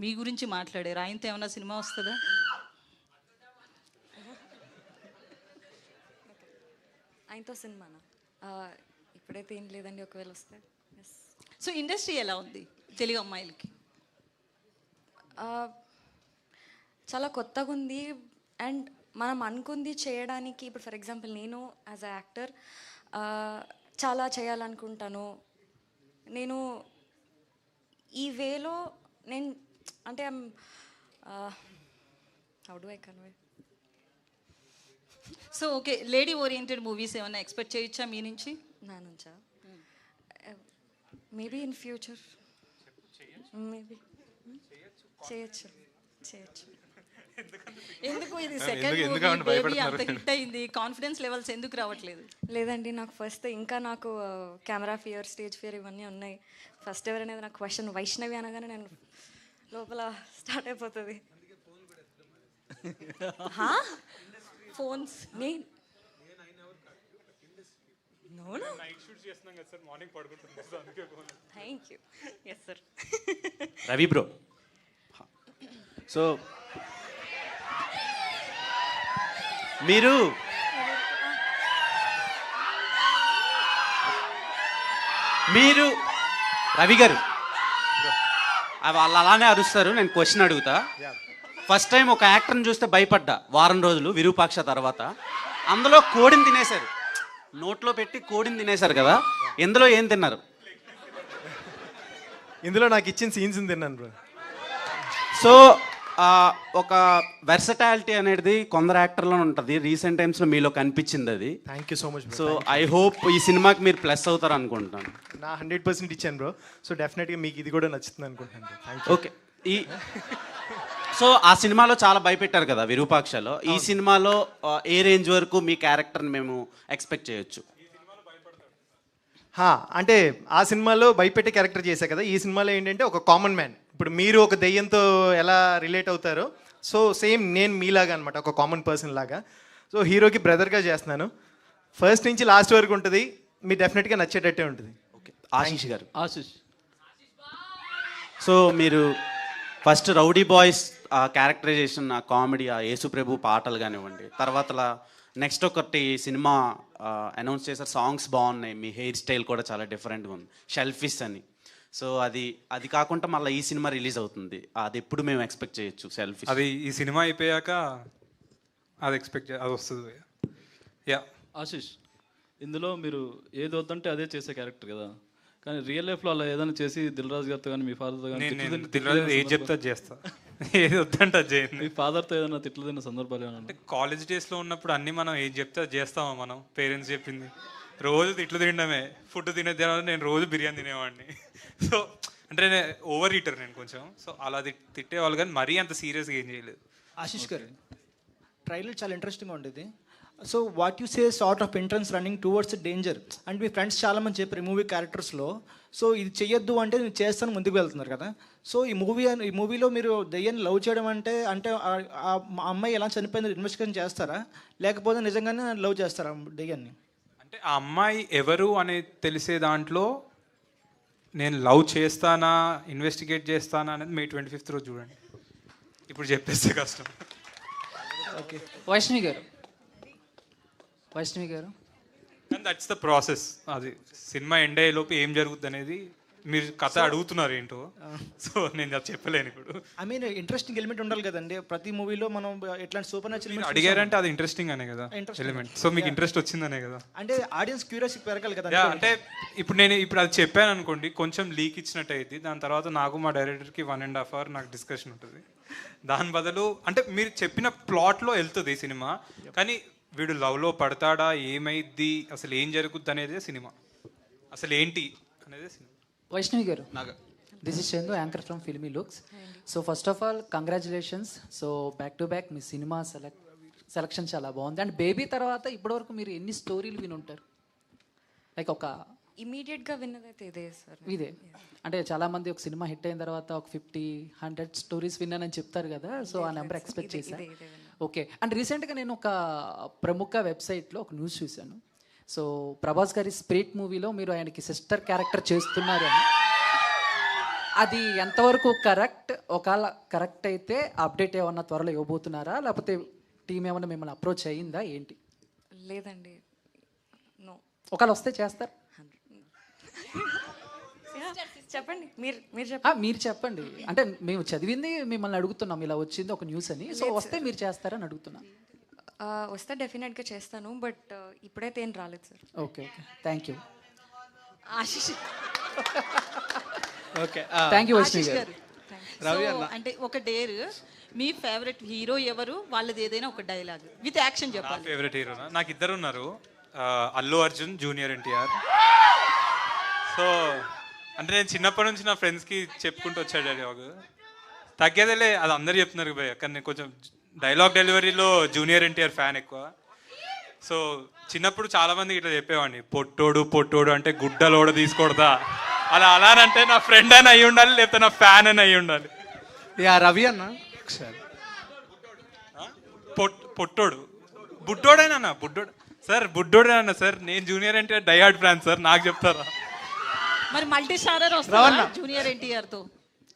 మీ గురించి మాట్లాడారు. ఆయనతో ఏమైనా సినిమా వస్తుందా? ఆయనతో సినిమానా? ఇప్పుడైతే ఏం లేదండి, ఒకవేళ వస్తే. సో ఇండస్ట్రీ ఎలా ఉంది తెలుగు అమ్మాయిలకి? చాలా కొత్తగా ఉంది. అండ్ మనం అనుకుంది చేయడానికి, ఇప్పుడు ఫర్ ఎగ్జాంపుల్ నేను యాజ్ అ యాక్టర్ చాలా చేయాలనుకుంటాను. నేను ఈ వేలో నేను అంటే how do I convey. So okay, lady oriented movies ఏమైనా ఎక్స్పెక్ట్ చేయొచ్చా మీ నుంచి? నా నుంచా? మేబీ ఇన్ ఫ్యూచర్ మేబీ చేయొచ్చు. ఎందుకు ఇది సెకండ్ మూవీ అంత హిట్ అయింది, కాన్ఫిడెన్స్ లెవెల్స్ ఎందుకు రావట్లేదు? లేదండి, నాకు ఫస్ట్ ఇంకా నాకు కెమెరా ఫియర్, స్టేజ్ ఫియర్ ఇవన్నీ ఉన్నాయి. ఫస్ట్ ఎవరనేది నాకు క్వశ్చన్ వైష్ణవి అనగానే నేను లోపల స్టార్ట్ అయిపోతుంది. Phones thank you. Yes sir. Ravi bro, so మీరు రవి గారు వాళ్ళు అలానే అరుస్తారు. నేను క్వశ్చన్ అడుగుతా. ఫస్ట్ టైం ఒక యాక్టర్ని చూస్తే భయపడ్డా వారం రోజులు విరూపాక్ష తర్వాత. అందులో కోడిని తినేశారు, నోట్లో పెట్టి కోడిని తినేశారు కదా, ఇందులో ఏం తిన్నారు? ఇందులో నాకు ఇచ్చిన సీన్స్ తిన్నాను బ్రో. సో ఒక వెర్సటాలిటీ అనేది కొందరు యాక్టర్లో ఉంటుంది. రీసెంట్ టైమ్స్లో మీలో కనిపించింది అది. Thank you so much. So I hope ఈ సినిమాకి మీరు ప్లస్ అవుతారు అనుకుంటున్నాను. నా 100% ఇచ్చాను బ్రో. సో డెఫినెట్గా మీకు ఇది కూడా నచ్చుతుంది అనుకుంటున్నాను. ఓకే. సో ఆ సినిమాలో చాలా భయపెట్టారు కదా విరూపాక్షలో. ఈ సినిమాలో ఏ రేంజ్ వరకు మీ క్యారెక్టర్ని మేము ఎక్స్పెక్ట్ చేయొచ్చు? అంటే ఆ సినిమాలో భయపెట్టే క్యారెక్టర్ చేశా కదా, ఈ సినిమాలో ఏంటంటే ఒక కామన్ మ్యాన్. ఇప్పుడు మీరు ఒక దెయ్యంతో ఎలా రిలేట్ అవుతారో, సో సేమ్ నేను మీలాగా అనమాట, ఒక కామన్ పర్సన్ లాగా. సో హీరోకి బ్రదర్గా చేస్తున్నాను. ఫస్ట్ నుంచి లాస్ట్ వరకు ఉంటుంది, మీరు డెఫినెట్గా నచ్చేటట్టే ఉంటుంది. ఓకే. ఆశీష్ గారు. సో మీరు first rowdy boys characterization, comedy, Yesuprabhu పాటలు కానివ్వండి, తర్వాత నెక్స్ట్ ఒకటి సినిమా అనౌన్స్ చేశారు, సాంగ్స్ బాగున్నాయి, మీ హెయిర్ స్టైల్ కూడా చాలా డిఫరెంట్గా ఉంది, షెల్ఫిష్ అని. సో అది కాకుండా మళ్ళీ ఈ సినిమా రిలీజ్ అవుతుంది, అది ఎప్పుడు మేము ఎక్స్పెక్ట్ చేయొచ్చు? షెల్ఫిష్ అది ఈ సినిమా అయిపోయాక అది అది వస్తుంది. యా ఆశీష్, ఇందులో మీరు ఏది వద్దంటే అదే చేసే క్యారెక్టర్ కదా, కానీ రియల్ లైఫ్లో అలా ఏదైనా చేసి దిల్ రాజు గారితో కానీ మీ ఫాదర్తో కానీ ఏది చెప్తా చేస్తా, ఏది వద్దంటే అది చేయండి. మీ ఫాదర్తో ఏదైనా తిట్లు తిన్న సందర్భాలు ఏమన్నా? అంటే కాలేజ్ డేస్లో ఉన్నప్పుడు అన్నీ మనం ఏది చెప్తే అది చేస్తామా మనం, పేరెంట్స్ చెప్పింది. రోజు తిట్లు తినడమే, ఫుడ్ తినే నేను రోజు బిర్యానీ తినేవాడిని. సో అంటే ఓవర్ ఈటర్ నేను కొంచెం. సో అలా తిట్టేవాళ్ళు, కానీ మరీ అంత సీరియస్గా ఏం చేయలేదు. ఆశిష్ గారు, ట్రైలర్ చాలా ఇంట్రెస్టింగ్గా ఉండేది. So what you say sort of entrance running towards danger and me friends చాలామంది చెప్పారు ఈ మూవీ క్యారెక్టర్స్లో. సో ఇది చెయ్యొద్దు అంటే నేను చేస్తాను ముందుకు వెళ్తున్నారు కదా. సో ఈ మూవీలో మీరు దెయ్యాన్ని లవ్ చేయడం అంటే ఆ అమ్మాయి ఎలా చనిపోయిందో ఇన్వెస్టిగేషన్ చేస్తారా, లేకపోతే నిజంగానే లవ్ చేస్తారా దెయ్యాన్ని? అంటే ఆ అమ్మాయి ఎవరు అనేది తెలిసే దాంట్లో నేను లవ్ చేస్తానా ఇన్వెస్టిగేట్ చేస్తానా అనేది May 25th రోజు చూడండి. ఇప్పుడు చెప్పేస్తే కష్టం. ఓకే, వైష్ణవి గారు కానీ దట్స్ ద ప్రాసెస్. అది సినిమా ఎండ్ అయ్యేలోపు ఏం జరుగుతుంది అనేది మీరు కథ అడుగుతున్నారు ఏంటో, సో నేను చెప్పలేను ఇప్పుడు. ఐ మీన్ ఇంట్రెస్టింగ్ ఎలిమెంట్ ఉండాలి కదండి ప్రతి మూవీలో. మనం ఎట్లాంటి సూపర్ న్యాచురల్ అడిగారంటే అది ఇంట్రెస్టింగ్ అనే కదా ఎలిమెంట్. సో మీకు ఇంట్రెస్ట్ వచ్చిందనే కదా, అంటే ఆడియన్స్ క్యూరియాసిటీ పెరగాలి కదా. అంటే ఇప్పుడు అది చెప్పాను అనుకోండి, కొంచెం లీక్ ఇచ్చినట్టు అయింది. దాని తర్వాత నాకు మా డైరెక్టర్కి 1.5 hour నాకు డిస్కషన్ ఉంటుంది. దాని బదులు అంటే మీరు చెప్పిన ప్లాట్లో వెళ్తుంది సినిమా, కానీ వీడు లవ్లో పడతాడా, ఏమైద్ది, అసలు ఏం జరుగుద్ది అనేదే సినిమా, అసలు ఏంటి అనేదే సినిమా. వైష్ణవి గారు, this is Chandu, anchor from filmy looks. So first of all congratulations. So back to back me cinema selection చాలా బాగుంది. అండ్ బేబీ తర్వాత ఇప్పటివరకు మీరు ఎన్ని స్టోరీలు విని ఉంటారు? లైక్ ఒక ఇమీడియట్గా విన్నదైతే ఇదే సార్. ఇదే అంటే చాలామంది ఒక సినిమా హిట్ అయిన తర్వాత ఒక 50-100 స్టోరీస్ విన్నానని చెప్తారు కదా. సో ఆ నెంబర్ ఎక్స్పెక్ట్ చేశాను. ఓకే. అండ్ రీసెంట్గా నేను ఒక ప్రముఖ వెబ్సైట్లో ఒక న్యూస్ చూశాను. సో ప్రభాస్ గారి స్పిరిట్ మూవీలో మీరు ఆయనకి సిస్టర్ క్యారెక్టర్ చేస్తున్నారు అని. అది ఎంతవరకు కరెక్ట్? ఒకవేళ కరెక్ట్ అయితే అప్డేట్ ఏమన్నా త్వరలో ఇవ్వబోతున్నారా, లేకపోతే టీం ఏమన్నా మిమ్మల్ని అప్రోచ్ అయ్యిందా ఏంటి? లేదండి, నో. ఒకవేళ వస్తే చేస్తారు? చెప్పండి, మీరు మీరు చెప్పండి. అంటే మేము చదివింది మిమ్మల్ని అడుగుతున్నాం, ఇలా వచ్చింది ఒక న్యూస్ అని. సో వస్తే మీరు చేస్తారని అడుగుతున్నాం. వస్తే డెఫినెట్గా చేస్తాను, బట్ ఇప్పుడైతే ఏం రాలేదు sir. Okay, thank you. Ashish okay, thank you Vaishnavi గారు. అంటే ఒక డేర్, మీ ఫేవరెట్ హీరో ఎవరు, వాళ్ళది ఏదైనా ఒక డైలాగ్ విత్ యాక్షన్ చెప్పాలి. ఫేవరెట్ హీరోనా? నాకు ఇద్దరు ఉన్నారు, అల్లు అర్జున్, జూనియర్ ఎన్టీఆర్. సో అంటే నేను చిన్నప్పటి నుంచి నా ఫ్రెండ్స్కి చెప్పుకుంటూ వచ్చాడు డైలాగ్. తగ్గేదేలే, అది అందరు చెప్తున్నారు భయ్య, కానీ నేను కొంచెం డైలాగ్ డెలివరీలో జూనియర్ ఎన్టీఆర్ ఫ్యాన్ ఎక్కువ. సో చిన్నప్పుడు చాలామందికి ఇట్లా చెప్పేవాడిని, పొట్టోడు అంటే గుడ్డలోడ తీసుకొడతా, అలానంటే నా ఫ్రెండ్ అని అయి ఉండాలి, లేకపోతే నా ఫ్యాన్ అని అయి ఉండాలి. రవి అన్న పొట్టోడు బుడ్డోడేనన్నా, బుడ్డోడు సార్, బుడ్డోడేనన్నా సార్. నేను junior NTR diehard fan sir, నాకు చెప్తారా? మరి మల్టీ స్టారర్ వస్తారా జూనియర్ ఎన్టీఆర్ తో?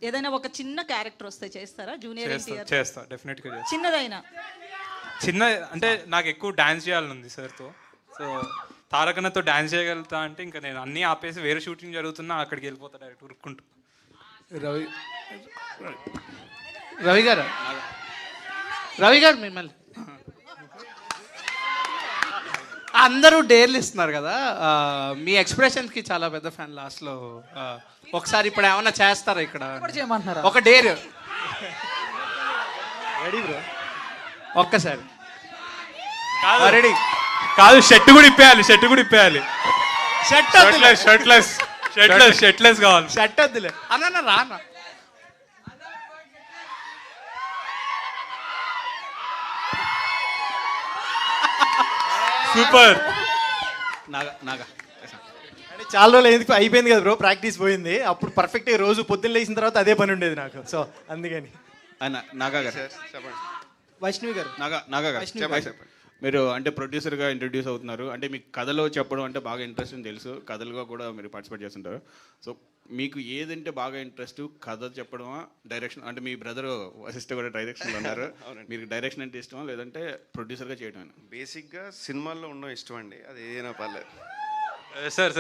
ఏదైనా ఒక చిన్న క్యారెక్టర్ వస్తే చేస్తారా జూనియర్ ఎన్టీఆర్? చేస్తా, డెఫినెట్గా చేస్తా. చిన్నదైనా చిన్న అంటే నాకు ఎక్కువ డాన్స్ చేయాలని ఉంది సార్తో. సో తారకన్నతో డాన్స్ చేయగలుగుతా అంటే ఇంకా నేను అన్నీ ఆపేసి వేరే షూటింగ్ జరుగుతున్నా అక్కడికి వెళ్ళిపోతా డైరెక్ట్ ఉరుక్కుంటూ. రవి గారు మిమ్మల్ని అందరూ డేర్లు ఇస్తున్నారు కదా, మీ ఎక్స్ప్రెషన్స్కి చాలా పెద్ద ఫ్యాన్. లాస్ట్లో ఒకసారి ఇప్పుడు ఏమన్నా చేస్తారా ఇక్కడ? ఒక డేర్ రెడీ బ్రో, ఒక్కసారి రెడీ కాదు, షర్ట్ కూడా ఇప్పేయాలి, షర్ట్లెస్ కావాలి. షర్ట్ వద్దులే అన్న, రానా సూపర్. అంటే చాలా రోజులు ఎందుకు అయిపోయింది కదా బ్రో, ప్రాక్టీస్ పోయింది. అప్పుడు పర్ఫెక్ట్గా రోజు పొద్దున్న లేచిన తర్వాత అదే పని ఉండేది నాకు. సో అందుకని నాగా గారు, వైష్ణవి గారు, నాగా గారు మీరు అంటే ప్రొడ్యూసర్గా ఇంట్రడ్యూస్ అవుతున్నారు. అంటే మీకు కథలో చెప్పడం అంటే బాగా ఇంట్రెస్ట్ అని తెలుసు, కథలుగా కూడా మీరు పార్టిసిపేట్ చేస్తుంటారు. సో మీకు ఏదంటే బాగా ఇంట్రెస్ట్, కథ చెప్పడమా, డైరెక్షన్? అంటే మీ బ్రదర్ వశిష్ఠ కూడా డైరెక్షన్లో ఉన్నారు, మీకు డైరెక్షన్ అంటే ఇష్టమా లేదంటే ప్రొడ్యూసర్గా చేయడం? బేసిక్గా సినిమాల్లో ఉండడం ఇష్టం అండి, అది ఏదైనా పర్లేదు సార్.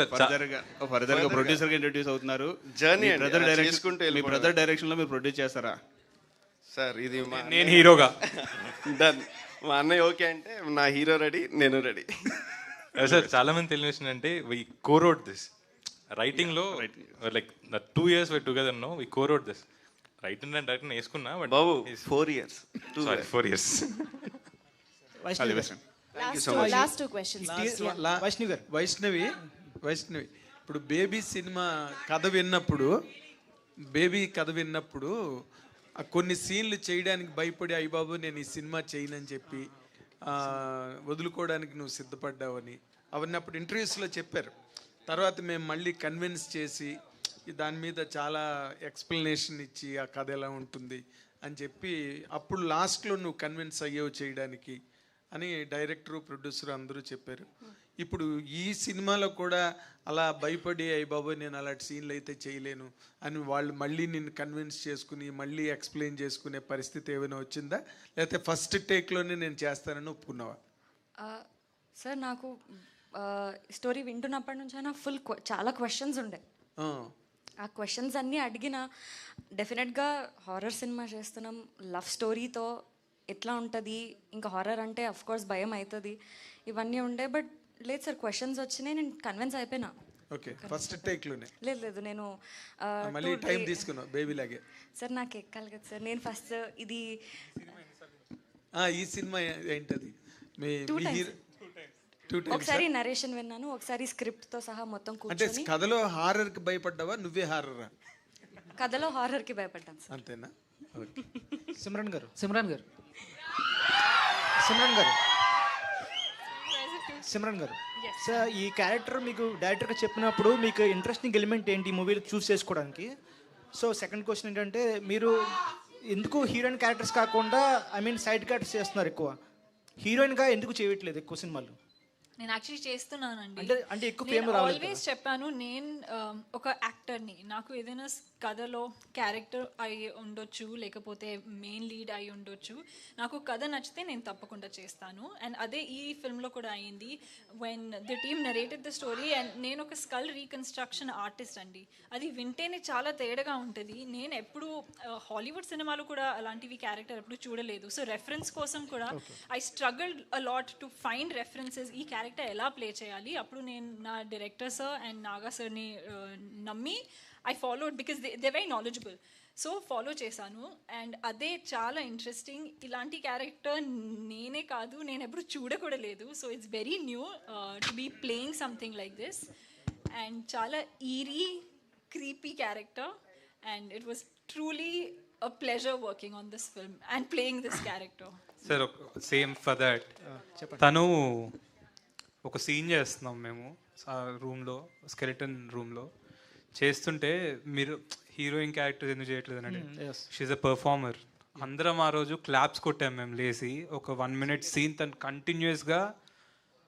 ఫర్దర్గా ప్రొడ్యూసర్గా ఇంట్రడ్యూస్ అవుతున్నారు. జర్నీ మీ బ్రదర్ డైరెక్షన్లో మీరు ప్రొడ్యూస్ చేస్తారా సార్? ఇది నేను హీరోగా డన్. మా అన్నయ్య ఓకే అంటే నా హీరో రెడీ, నేను రెడీ. సార్ చాలా మంది తెలియని విషయం అంటే వి కోరోడ్ దిస్ రైటింగ్లో, like 2 years we're together now, we co-wrote this. Writing and direction వేసుకున్నా, బట్ బాబు 4 years. Sorry, 4 years. Last 2 questions Vaishnavi ఇప్పుడు బేబీ సినిమా కథ విన్నప్పుడు కొన్ని సీన్లు చేయడానికి భయపడి అయ్యబాబు నేను ఈ సినిమా చేయనని చెప్పి వదులుకోవడానికి నువ్వు సిద్ధపడ్డావని అవన్నీ అప్పుడు ఇంటర్వ్యూస్లో చెప్పారు. తర్వాత మేము మళ్ళీ కన్విన్స్ చేసి దాని మీద చాలా ఎక్స్ప్లెనేషన్ ఇచ్చి ఆ కథ ఎలా ఉంటుంది అని చెప్పి అప్పుడు లాస్ట్లో నువ్వు కన్విన్స్ అయ్యేవు చేయడానికి అని డైరెక్టరు ప్రొడ్యూసర్ అందరూ చెప్పారు. ఇప్పుడు ఈ సినిమాలో కూడా అలా భయపడి అయ్యి బాబోయ్ నేను అలాంటి సీన్లు అయితే చేయలేను అని వాళ్ళు మళ్ళీ నిన్ను కన్విన్స్ చేసుకుని మళ్ళీ ఎక్స్ప్లెయిన్ చేసుకునే పరిస్థితి ఏమైనా వచ్చిందా, లేకపోతే ఫస్ట్ టేక్లోనే నేను చేస్తానని ఒప్పుకున్నావా? సార్ నాకు స్టోరీ వింటున్నప్పటి నుంచి అయినా చాలా క్వశ్చన్స్ ఉండే. ఆ క్వశ్చన్స్ అన్నీ అడిగిన డెఫినెట్గా హారర్ సినిమా చేస్తున్నాం, లవ్ స్టోరీతో ఎట్లా ఉంటుంది, ఇంకా హారర్ అంటే అఫ్ కోర్స్ భయం అవుతుంది, ఇవన్నీ ఉండే. బట్ లేదు సార్, క్వశ్చన్స్ వచ్చినాయి, నేను కన్విన్స్ అయిపోయినా. ఓకే, ఫస్ట్ టేక్లోనే? లేదు నేను మళ్ళీ టైం తీసుకున్నావు బేబీ లాగే. సార్ నాకు ఎక్కాలి కదా సార్, నేను ఫస్ట్ ఇది ఈ సినిమా ఏంటది? ఒకసారి నరేషన్ విన్నాను, ఒకసారి స్క్రిప్ట్తో సహా మొత్తం అంటే కూర్చొని. కథలో హారర్కి భయపడ్డావా, నువ్వే హారరా? కథలో హారర్కి భయపడ్డాను సార్. అంతేనా? సిమ్రన్ గారు సార్, ఈ క్యారెక్టర్ మీకు డైరెక్టర్గా చెప్పినప్పుడు మీకు ఇంట్రెస్టింగ్ ఎలిమెంట్ ఏంటి ఈ మూవీలో చూస్ చేసుకోవడానికి? సో సెకండ్ క్వశ్చన్ ఏంటంటే, మీరు ఎందుకు హీరోయిన్ క్యారెక్టర్స్ కాకుండా సైడ్ క్యారెక్టర్స్ చేస్తున్నారు ఎక్కువ, హీరోయిన్గా ఎందుకు చేయట్లేదు ఎక్కువ సినిమాలు? నేను యాక్చువల్లీ చేస్తున్నానండి. అంటే ఎక్కువ ఫేమ్ రావాలి. ఆల్వేస్ చెప్పాను, నేను ఒక యాక్టర్ని, నాకు ఏదైనా కథలో క్యారెక్టర్ అయి ఉండొచ్చు, లేకపోతే మెయిన్ లీడ్ అయి ఉండొచ్చు, నాకు కథ నచ్చితే నేను తప్పకుండా చేస్తాను. అండ్ అదే ఈ ఫిల్మ్లో కూడా అయ్యింది. When the team narrated the story, and నేను ఒక స్కల్ రీకన్స్ట్రక్షన్ ఆర్టిస్ట్ అండి, అది వింటేనే చాలా తేడాగా ఉంటుంది. నేను ఎప్పుడు హాలీవుడ్ సినిమాలో కూడా అలాంటివి క్యారెక్టర్ ఎప్పుడు చూడలేదు. సో రెఫరెన్స్ కోసం కూడా I struggled a lot to find references, ఈ క్యారెక్టర్ ఎలా ప్లే చేయాలి. అప్పుడు నేను నా డైరెక్టర్ సార్ అండ్ నాగా సార్ని నమ్మి I followed, because they very knowledgeable. So follow చేశాను. అండ్ అదే చాలా ఇంట్రెస్టింగ్. ఇలాంటి క్యారెక్టర్ నేనే కాదు, నేను ఎప్పుడు చూడకూడా లేదు. So it's very new to be playing something like this. And చాలా eerie creepy character, and it was truly a pleasure working on this film and playing this character. Sir, same for that. తను ఒక scene చేస్తున్నాం మేము రూమ్లో, skeleton రూమ్లో చేస్తుంటే మీరు heroine character ఎందుకు చేయట్లేదు అంటే షీఈ్ అ పర్ఫార్మర్. అందరం ఆ రోజు క్లాప్స్ కొట్టాం మేము లేసి. ఒక 1 minute సీన్ తను కంటిన్యూస్గా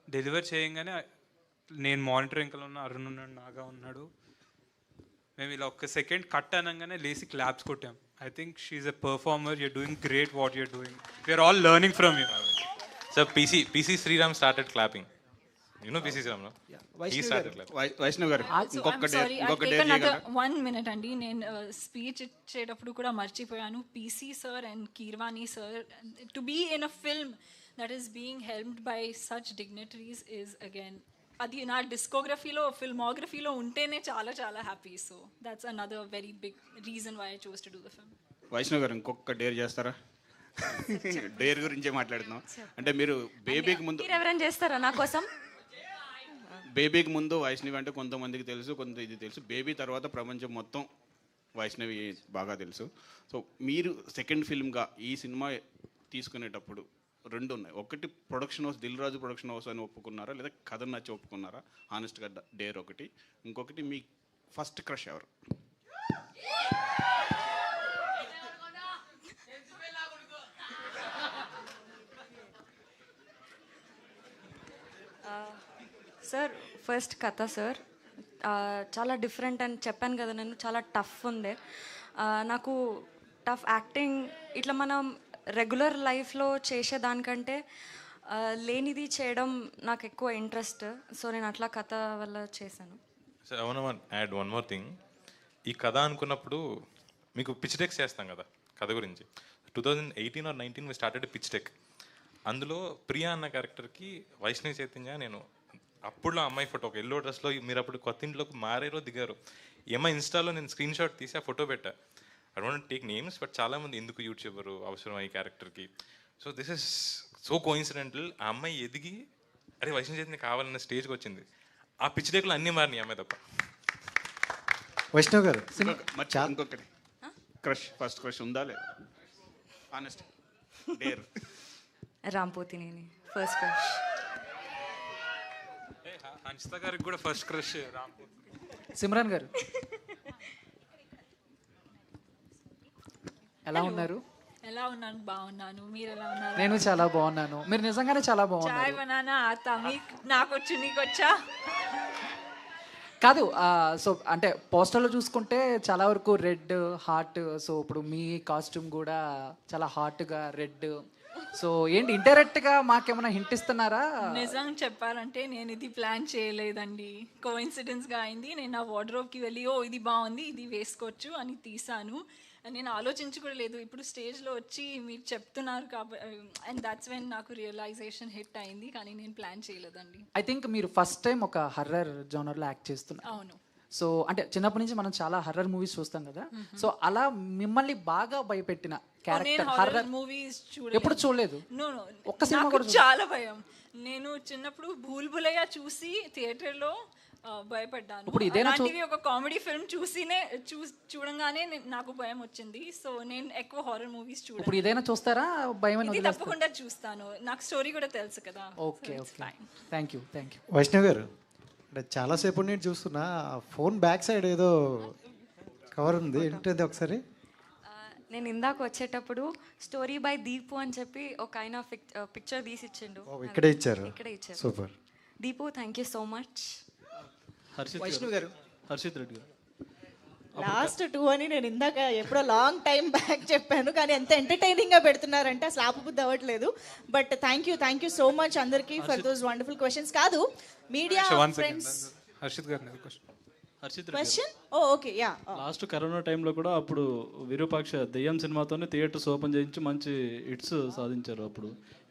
డెలివర్ చేయగానే నేను మానిటర్ వెంకలు ఉన్న, అరుణ్ ఉన్నాడు, నాగా ఉన్నాడు, మేము ఇలా ఒక్క సెకండ్ కట్ అనగానే లేసి క్లాప్స్ కొట్టాం. I think she's a performer. You're doing great what you're doing. We're all learning from you. So PC Sriram started clapping. You know PC Sriram, no? He started clapping. Vaishnav garu ఇంకొక dare another 1 minute అండి. నేను speech ఇచ్చేటప్పుడు కూడా మర్చిపోయాను. PC sir and Kirwani sir, to be in a film that is being helmed by such dignitaries is again, అది నా డిస్కోగ్రఫీలో, ఫిల్మోగ్రఫీలో ఉంటేనే చాలా చాలా happy. So that's another very big reason why I choose to do the film. Vaishnav garu ఇంకొక dare చేస్తారా? Dare గురించే మాట్లాడుతున్నాం. అంటే మీరు బేబీకి ముందు ఎవరైనా చేస్తారా నా కోసం? బేబీకి ముందు వైష్ణవి అంటే కొంతమందికి తెలుసు, కొంత ఇది తెలుసు. బేబీ తర్వాత ప్రపంచం మొత్తం వైష్ణవి బాగా తెలుసు. సో మీరు సెకండ్ ఫిల్మ్గా ఈ సినిమా తీసుకునేటప్పుడు 2 ఉన్నాయి. ఒకటి production house, Dil Raju production house అని ఒప్పుకున్నారా, లేదా కథ నచ్చి ఒప్పుకున్నారా? హానెస్ట్గా డేర్ ఒకటి. ఇంకొకటి మీ ఫస్ట్ క్రష్ ఎవరు? సార్ ఫస్ట్ కథ సార్ చాలా డిఫరెంట్ అని చెప్పాను కదా, నేను చాలా టఫ్ ఉండే. నాకు టఫ్ యాక్టింగ్ ఇట్లా మనం రెగ్యులర్ లైఫ్లో చేసేదానికంటే లేనిది చేయడం నాకు ఎక్కువ ఇంట్రెస్ట్. సో నేను అట్లా కథ వల్ల చేశాను. So I want add one more thing. ఈ కథ అనుకున్నప్పుడు మీకు పిచ్ డెక్స్ చేస్తాం కదా కథ గురించి. 2018 or 19 we started a pitch deck. అందులో ప్రియా అన్న క్యారెక్టర్కి వైష్ణవి చైతన్య, నేను అప్పుడులో అమ్మాయి ఫోటో ఒక ఎల్లో డ్రెస్లో, మీరు అప్పుడు కొత్త ఇంట్లోకి మారేరో దిగారు. ఏమో ఇన్స్టాలో నేను స్క్రీన్ షాట్ తీసి ఆ ఫోటో పెట్టా. I don't take names, but చాలామంది ఎందుకు యూట్యూబర్ అవసరం ఈ క్యారెక్టర్కి. So this is so coincidental, ఆ అమ్మాయి ఎదిగి అరే వైష్ణవి చేతిని కావాలన్న స్టేజ్కి వచ్చింది. ఆ పిచ్చి డేకులు అన్నీ మారినాయి అమ్మాయి తప్ప. వైష్ణవ్ గారు ఇంకొకటి క్రష్, ఫస్ట్ క్రష్ ఉందా లేదా? Honest dare. Ram Pothineni first crush. Hanshitha గారికి కూడా ఫస్ట్ క్రష్ రాంపోతి. సిమ్రాన్ గారు ఎలా ఉన్నారు? ఎలా ఉన్నాను? బాగున్నాను. మీరు ఎలా ఉన్నారు? నేను చాలా బాగున్నాను. మీరు నిజంగానే చాలా చాయ్ బాగున్నారు. బనానా ఆతా మీకు నాకొచ్చు నీకొచ్చా? కాదు సో అంటే పోస్టర్లో చూసుకుంటే చాలా వరకు రెడ్ హార్ట్. సో ఇప్పుడు మీ కాస్ట్యూమ్ కూడా చాలా హాట్గా రెడ్. సో ఏంటి ఇండైరెక్ట్గా మాకేమైనా హింట్ ఇస్తున్నారా? నిజం చెప్పాలంటే నేను ఇది ప్లాన్ చేయలేదండి. కోఇన్సిడెన్స్గా అయింది. నేను నా వార్డ్రోబ్కి వెళ్ళి ఓ ఇది బాగుంది ఇది వేసుకోవచ్చు అని తీసాను. నేను ఆలోచించి కూడా లేదు. ఇప్పుడు స్టేజ్లో వచ్చి మీరు చెప్తున్నారు కాబట్టి అండ్ దట్స్ వెన్ నాకు రియలైజేషన్ హిట్ అయింది. కానీ నేను ప్లాన్ చేయలేదండి. ఐ థింక్ మీరు ఫస్ట్ టైం ఒక హర్రర్ జోనర్లో యాక్ట్ చేస్తున్నారు. అవును. సో అంటే చిన్నప్పటి నుంచి మనం చాలా హర్రర్ మూవీస్ చూస్తాం కదా. సో అలా మిమ్మల్ని బాగా భయపెట్టిన క్యారెక్టర్ హర్రర్ మూవీస్ ఎప్పుడు చూడలేదు? ఒక్క సినిమా నాకు కూడా చాలా భయం. నేను చిన్నప్పుడు భూల్ భులయ్యా చూసి థియేటర్లో భయపడ్డాను. ఇప్పుడు ఇదేనా అలాంటివి ఒక కామెడీ ఫిల్మ్ చూడంగానే నాకు భయం వచ్చింది. సో నేను ఎక్కువ హారర్ మూవీస్ చూడను. ఇప్పుడు ఇదేనా చూస్తారా? భయం ఇది తప్పకుండా చూస్తాను. నాకు స్టోరీ కూడా తెలుసు కదా. Okay okay thank you. Vaishnav garu అంటే చాలాసేపు నేను చూస్తున్నా ఫోన్ బ్యాక్ సైడ్ ఏదో కవర్ ఉంది, ఏంటది ఒకసారి? నేను ఇందాక వచ్చేటప్పుడు స్టోరీ బై దీపు అని చెప్పి ఒక ఆయన పిక్చర్ తీసి ఇచ్చిండు. ఇక్కడే ఇచ్చారు. ఇక్కడే ఇచ్చారు. Super. Deepu thank you so much. Vaishnav garu, Harshit Reddy గారు లాస్ట్ 2 అని నేను ఇందాక ఎప్పుడో లాంగ్ టైం బ్యాక్ చెప్పాను. కానీ ఎంత ఎంటర్టైనింగ్గా పెడుతున్నారంటే అసలు ఆపబుద్ధి అవ్వట్లేదు. But thank you so much అందరికీ ఫర్ దోస్ వండర్ఫుల్ క్వశ్చన్స్. కాదు మీడియా ఫ్రెండ్స్ హర్షిత్ గారు question okay yeah last corona టైంలో కూడా అప్పుడు విరూపాక్ష దెయ్యం సినిమాతోనే థియేటర్స్ ఓపెన్ చేయించి మంచి హిట్స్ సాధించారు.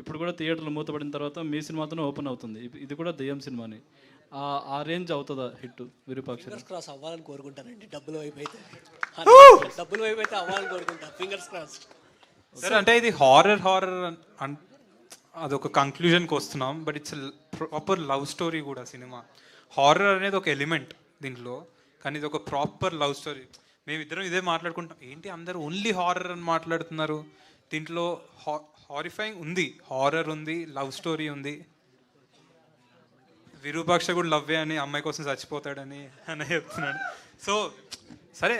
ఇప్పుడు కూడా థియేటర్లు మూతపడిన తర్వాత మీ సినిమాతోనే ఓపెన్ అవుతుంది. ఇది కూడా దెయ్యం సినిమాని. ఆ రేంజ్ అవుతుందా హిట్ విరూపాక్ష? ఫింగర్స్ క్రాస్ అవ్వాలని కోరుకుంటానండి. డబ్బులు వైపు అయితే అవ్వాలని కోరుకుంటాను. Fingers cross. సార్ అంటే ఇది హారర్ అదొక కంక్లూజన్కి వస్తున్నాం. But it's proper love story కూడా సినిమా. హారర్ అనేది ఒక ఎలిమెంట్ దీంట్లో, కానీ ఇది ఒక ప్రాపర్ లవ్ స్టోరీ. మేమిద్దరం ఇదే మాట్లాడుకుంటాం, ఏంటి అందరూ ఓన్లీ హారర్ అని మాట్లాడుతున్నారు. దీంట్లో హారిఫైయింగ్ ఉంది, హారర్ ఉంది, లవ్ స్టోరీ ఉంది. విరూపాక్ష కూడా లవ్వే అని అమ్మాయి కోసం చచ్చిపోతాడని అని చెప్తున్నాడు. సో సరే,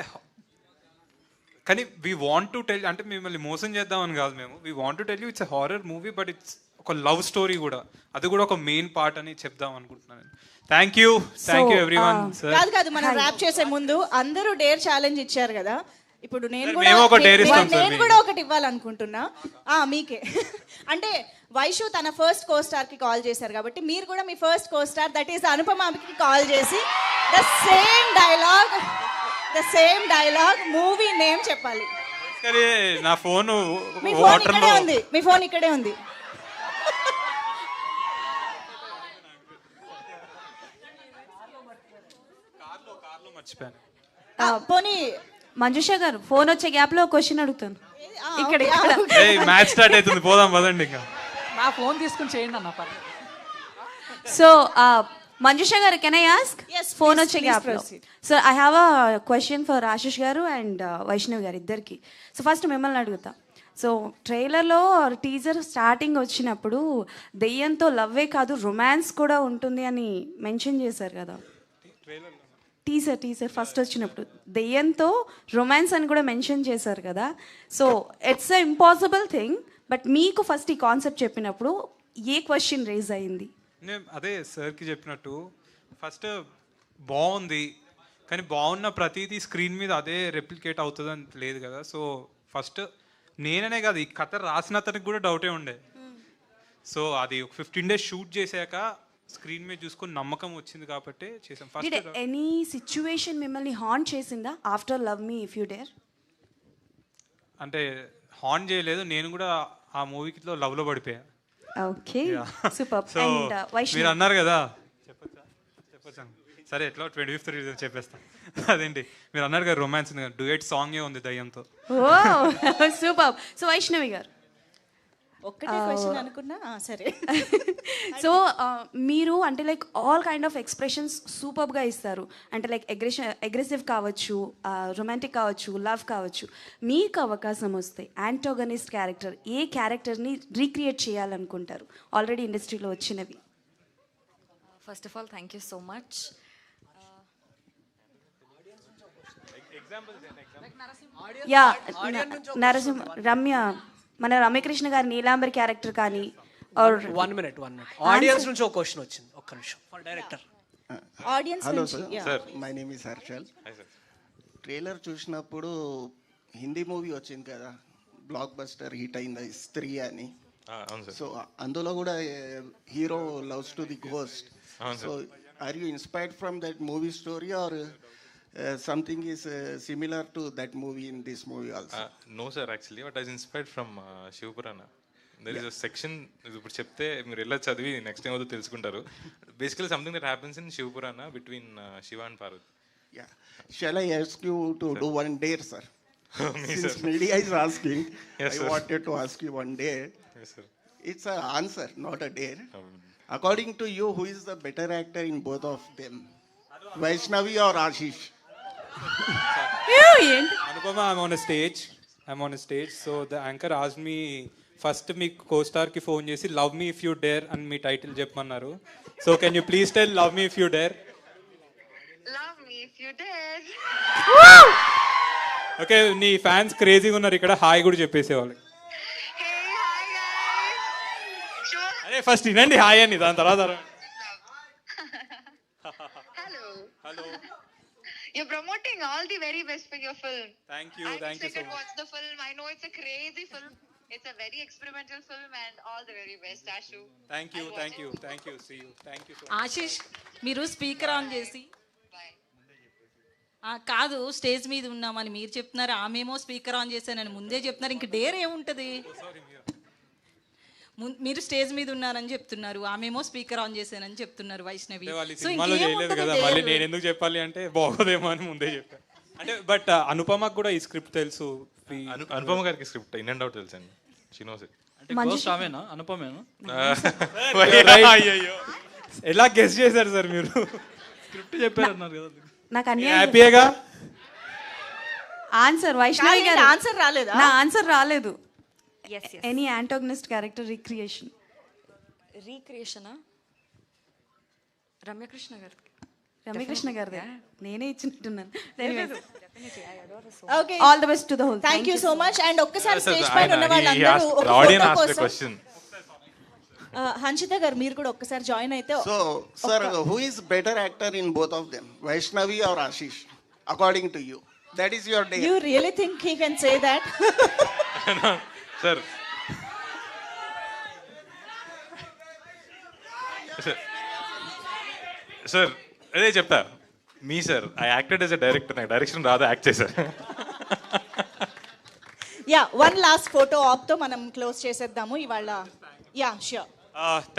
కానీ వీ వాంట్ టు టెల్, అంటే మిమ్మల్ని మోసం చేద్దామని కాదు మేము. We want to tell you it's a horror movie, but it's ఒక లవ్ స్టోరీ కూడా, అది కూడా ఒక మెయిన్ పార్ట్ అని చెప్దాం అనుకుంటున్నాను. Thank you everyone. కాదు మనం ర్యాప్ చేసే ముందు అందరూ డేర్ ఛాలెంజ్ ఇచ్చారు కదా. ఇప్పుడు నేను కూడా ఒకటి ఇవ్వాలనుకుంటున్నా మీకే. అంటే వైషు తన ఫస్ట్ కోస్టార్ కి కాల్ చేశారు కాబట్టి మీరు కూడా మీ ఫస్ట్ కోస్టార్ దట్ ఈస్ అనుపమకి కాల్ చేసి the same dialogue movie name చెప్పాలి. నా ఫోన్ మీ ఫోన్ ఇక్కడే ఉంది. పోనీ మంజుష గారు ఫోన్ వచ్చే గ్యాప్ లో క్వశ్చన్ అడుగుతాను. ఇక్కడ మ్యాచ్ స్టార్ట్ అవుతుంది, పోదాం పదండి. ఇంకా నా ఫోన్ తీసుకుని చేయండి అన్న. సో మంజుష గారు, కెన్ ఐ ఆస్క్? ఫోన్ వచ్చే గ్యాప్ లో. So I have a question for Ashish గారు అండ్ వైష్ణవ్ గారు ఇద్దరికి. సో ఫస్ట్ మిమ్మల్ని అడుగుతా. సో ట్రైలర్లో టీజర్ స్టార్టింగ్ వచ్చినప్పుడు దెయ్యంతో లవ్వే కాదు రొమాన్స్ కూడా ఉంటుంది అని మెన్షన్ చేశారు కదా. టీజర్ ఫస్ట్ వచ్చినప్పుడు దెయ్యంతో రొమాన్స్ అని కూడా మెన్షన్ చేశారు కదా. So it's a impossible thing, but మీకు ఫస్ట్ ఈ కాన్సెప్ట్ చెప్పినప్పుడు ఏ క్వశ్చన్ రేజ్ అయింది? నేను అదే సార్కి చెప్పినట్టు, ఫస్ట్ బాగుంది కానీ బాగున్న ప్రతిదీ స్క్రీన్ మీద అదే రెప్లికేట్ అవుతుందని లేదు కదా. సో ఫస్ట్ నేననే కాదు, ఈ కథ రాసిన అతనికి కూడా డౌటే ఉండే. సో అది 15 days షూట్ చేశాక స్క్రీన్ మీద చూసుకొని నమ్మకం వచ్చింది కాబట్టి చేసాం. ఫస్ట్ ఎనీ సిచ్యువేషన్ మిమ్మల్ని హాంట్ చేసిందా after love me if you dare? అంటే హాంట్ చేయలేదు, నేను కూడా ఆ మూవీలో లవ్లో పడిపోయా. Okay super. సో మీరు అన్నారు కదా, చెప్పచ్చా? సరే ఎట్లా 25th రిలీజ్ చెప్పేస్తాను. అదేంటి మీరు అన్నారు కదా రొమాన్స్ ఉంది, డ్యూయట్ సాంగే ఉంది దయ్యంతో. ఓ సూపర్. సో వైష్ణవి గారు, ఒక్కటే క్వశ్చన్ అనుకున్నా సరే. సో మీరు అంటే like all kind of expressions సూపర్గా ఇస్తారు. అంటే లైక్ అగ్రెసివ్ కావచ్చు, రొమాంటిక్ కావచ్చు, లవ్ కావచ్చు. మీకు అవకాశం వస్తే యాంటోగనిస్ట్ క్యారెక్టర్ ఏ క్యారెక్టర్ని రీక్రియేట్ చేయాలనుకుంటారు ఆల్రెడీ ఇండస్ట్రీలో వచ్చినవి? First of all thank you so much. Yeah Narasimha Ramya మన రమ్యకృష్ణ గారి నీలాంబరి క్యారెక్టర్ కానీ వన్ మినిట్ ఆడియన్స్ నుంచి ఒక క్వశ్చన్ వచ్చింది, ఒక్క నిమిషం ఫర్ డైరెక్టర్. ఆడియన్స్ హలో నుంచి sir, my name is Harshal. Trailer చూసినప్పుడు హిందీ మూవీ వచ్చింది కదా, బ్లాక్ బస్టర్ హిట్ అయింది స్త్రీ అని. సో అందులో కూడా hero loves to the ghost. So are you inspired from that movie story or something is similar to that movie in this movie also? No sir, actually what I was inspired from Shivpurana. There is a section, ఇప్పుడు చెప్తే మీరు వెళ్ళి చదివి next time వద్దు తెలుసుకుంటారు. Basically something that happens in Shivpurana between Shiva and Parvati. Yeah. Shall I ask you to do one dare, sir? Since sir. media is asking, Yes, I sir. wanted to ask you one dare. Yes sir. It's an answer, not a dare. According to you, who is the better actor in both of them? Vaishnavi or Ashish? Anupama, I'm on a stage. So the anchor asked me first me co-star కి phone చేసి love me if you dare అని మీ title చెప్పమన్నారు. So can you please tell love me if you dare? Love me if you dare. Okay, నీ fans క్రేజీగా ఉన్నారు ఇక్కడ, hi కూడా చెప్పేసేవాళ్ళు. అరే ఫస్ట్ వినండి హాయ్ అని, దాని తర్వాత Hello. You're promoting all the very best for your film. Thank you so much. Watch the film. I know it's a crazy film. It's a very experimental film and all the very best, Ashu. Thank you. See you. Thank you so much. Ashish మీరు speaker on చేసి కాదు stage మీద ఉన్నామని మీరు చెప్తున్నారు, ఆమెమో speaker on చేశానని ముందే చెప్తున్నారు. ఇంక డేర్ ఏముంటది? మీరు స్టేజ్ మీద ఉన్నారని చెప్తున్నారు, ఆమెమో స్పీకర్ ఆన్ చేశానని చెప్తున్నారు వైష్ణవి. సో సినిమాలో చేయలేదు కదా, మళ్ళీ నేను ఎందుకు చెప్పాలి అంటే బాగోదేమో అని ముందే చెప్పాను. అంటే బట్ అనుపమకు కూడా ఈ స్క్రిప్ట్ తెలుసు. అనుపమ గారికి స్క్రిప్ట్ ఇన్ అండ్ అవుట్ తెలుసు అండి. She knows it. అంటే గోస్ట్ ఆమెనా అనుపమేనా? అయ్యో ఎలా గెస్ చేశారు సార్ మీరు? స్క్రిప్ట్ చెప్పారు అన్నారు కదా. నాకు అన్ని హ్యాపీగా ఆన్సర్ వైష్ణవి గారు ఆన్సర్ రాలేదా? నా ఆన్సర్ రాలేదు. Any antagonist character రీక్రియేషనా? రమ్యకృష్ణ గారిదే నేనే ఇచ్చినట్టున్నాను. Okay, all the best to the whole. Thank you so much. And ఒక్కసారి స్టేజ్ పైన ఉన్న Audience వాళ్ళందరూ asked the question. హన్షిత గారు మీరు కూడా ఒక్కసారి జాయిన్ అయితే. So, sir, who is better actor in both of them? Vaishnavi or Ashish? According to you. That is your dare. You really think he can say that? Sir sir అదే చెప్తా మీ sir I acted as a director, నాకు direction రాదు, act చేశారు. Yeah, one last photo op తో మనం close చేసేద్దాము ఇవాళ. Yeah sure.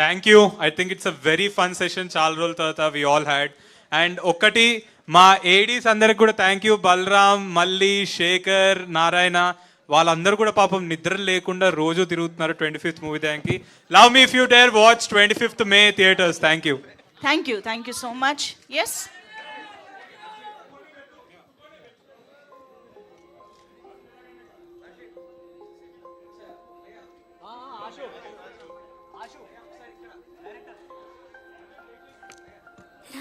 Thank you. I think it's a very fun session, చాలా రోజుల తర్వాత వి ఆల్ హ్యాడ్. అండ్ ఒకటి మా ఏడీస్ అందరికి కూడా థ్యాంక్ యూ. బలరామ్, మల్లి, శేఖర్, నారాయణ వాళ్ళందరూ కూడా పాపం నిద్ర లేకుండా రోజు తిరుగుతున్నారు 25th మూవీ దానికి. Love me if you dare watch 25th May theatres. Thank you. Thank you so much. Yes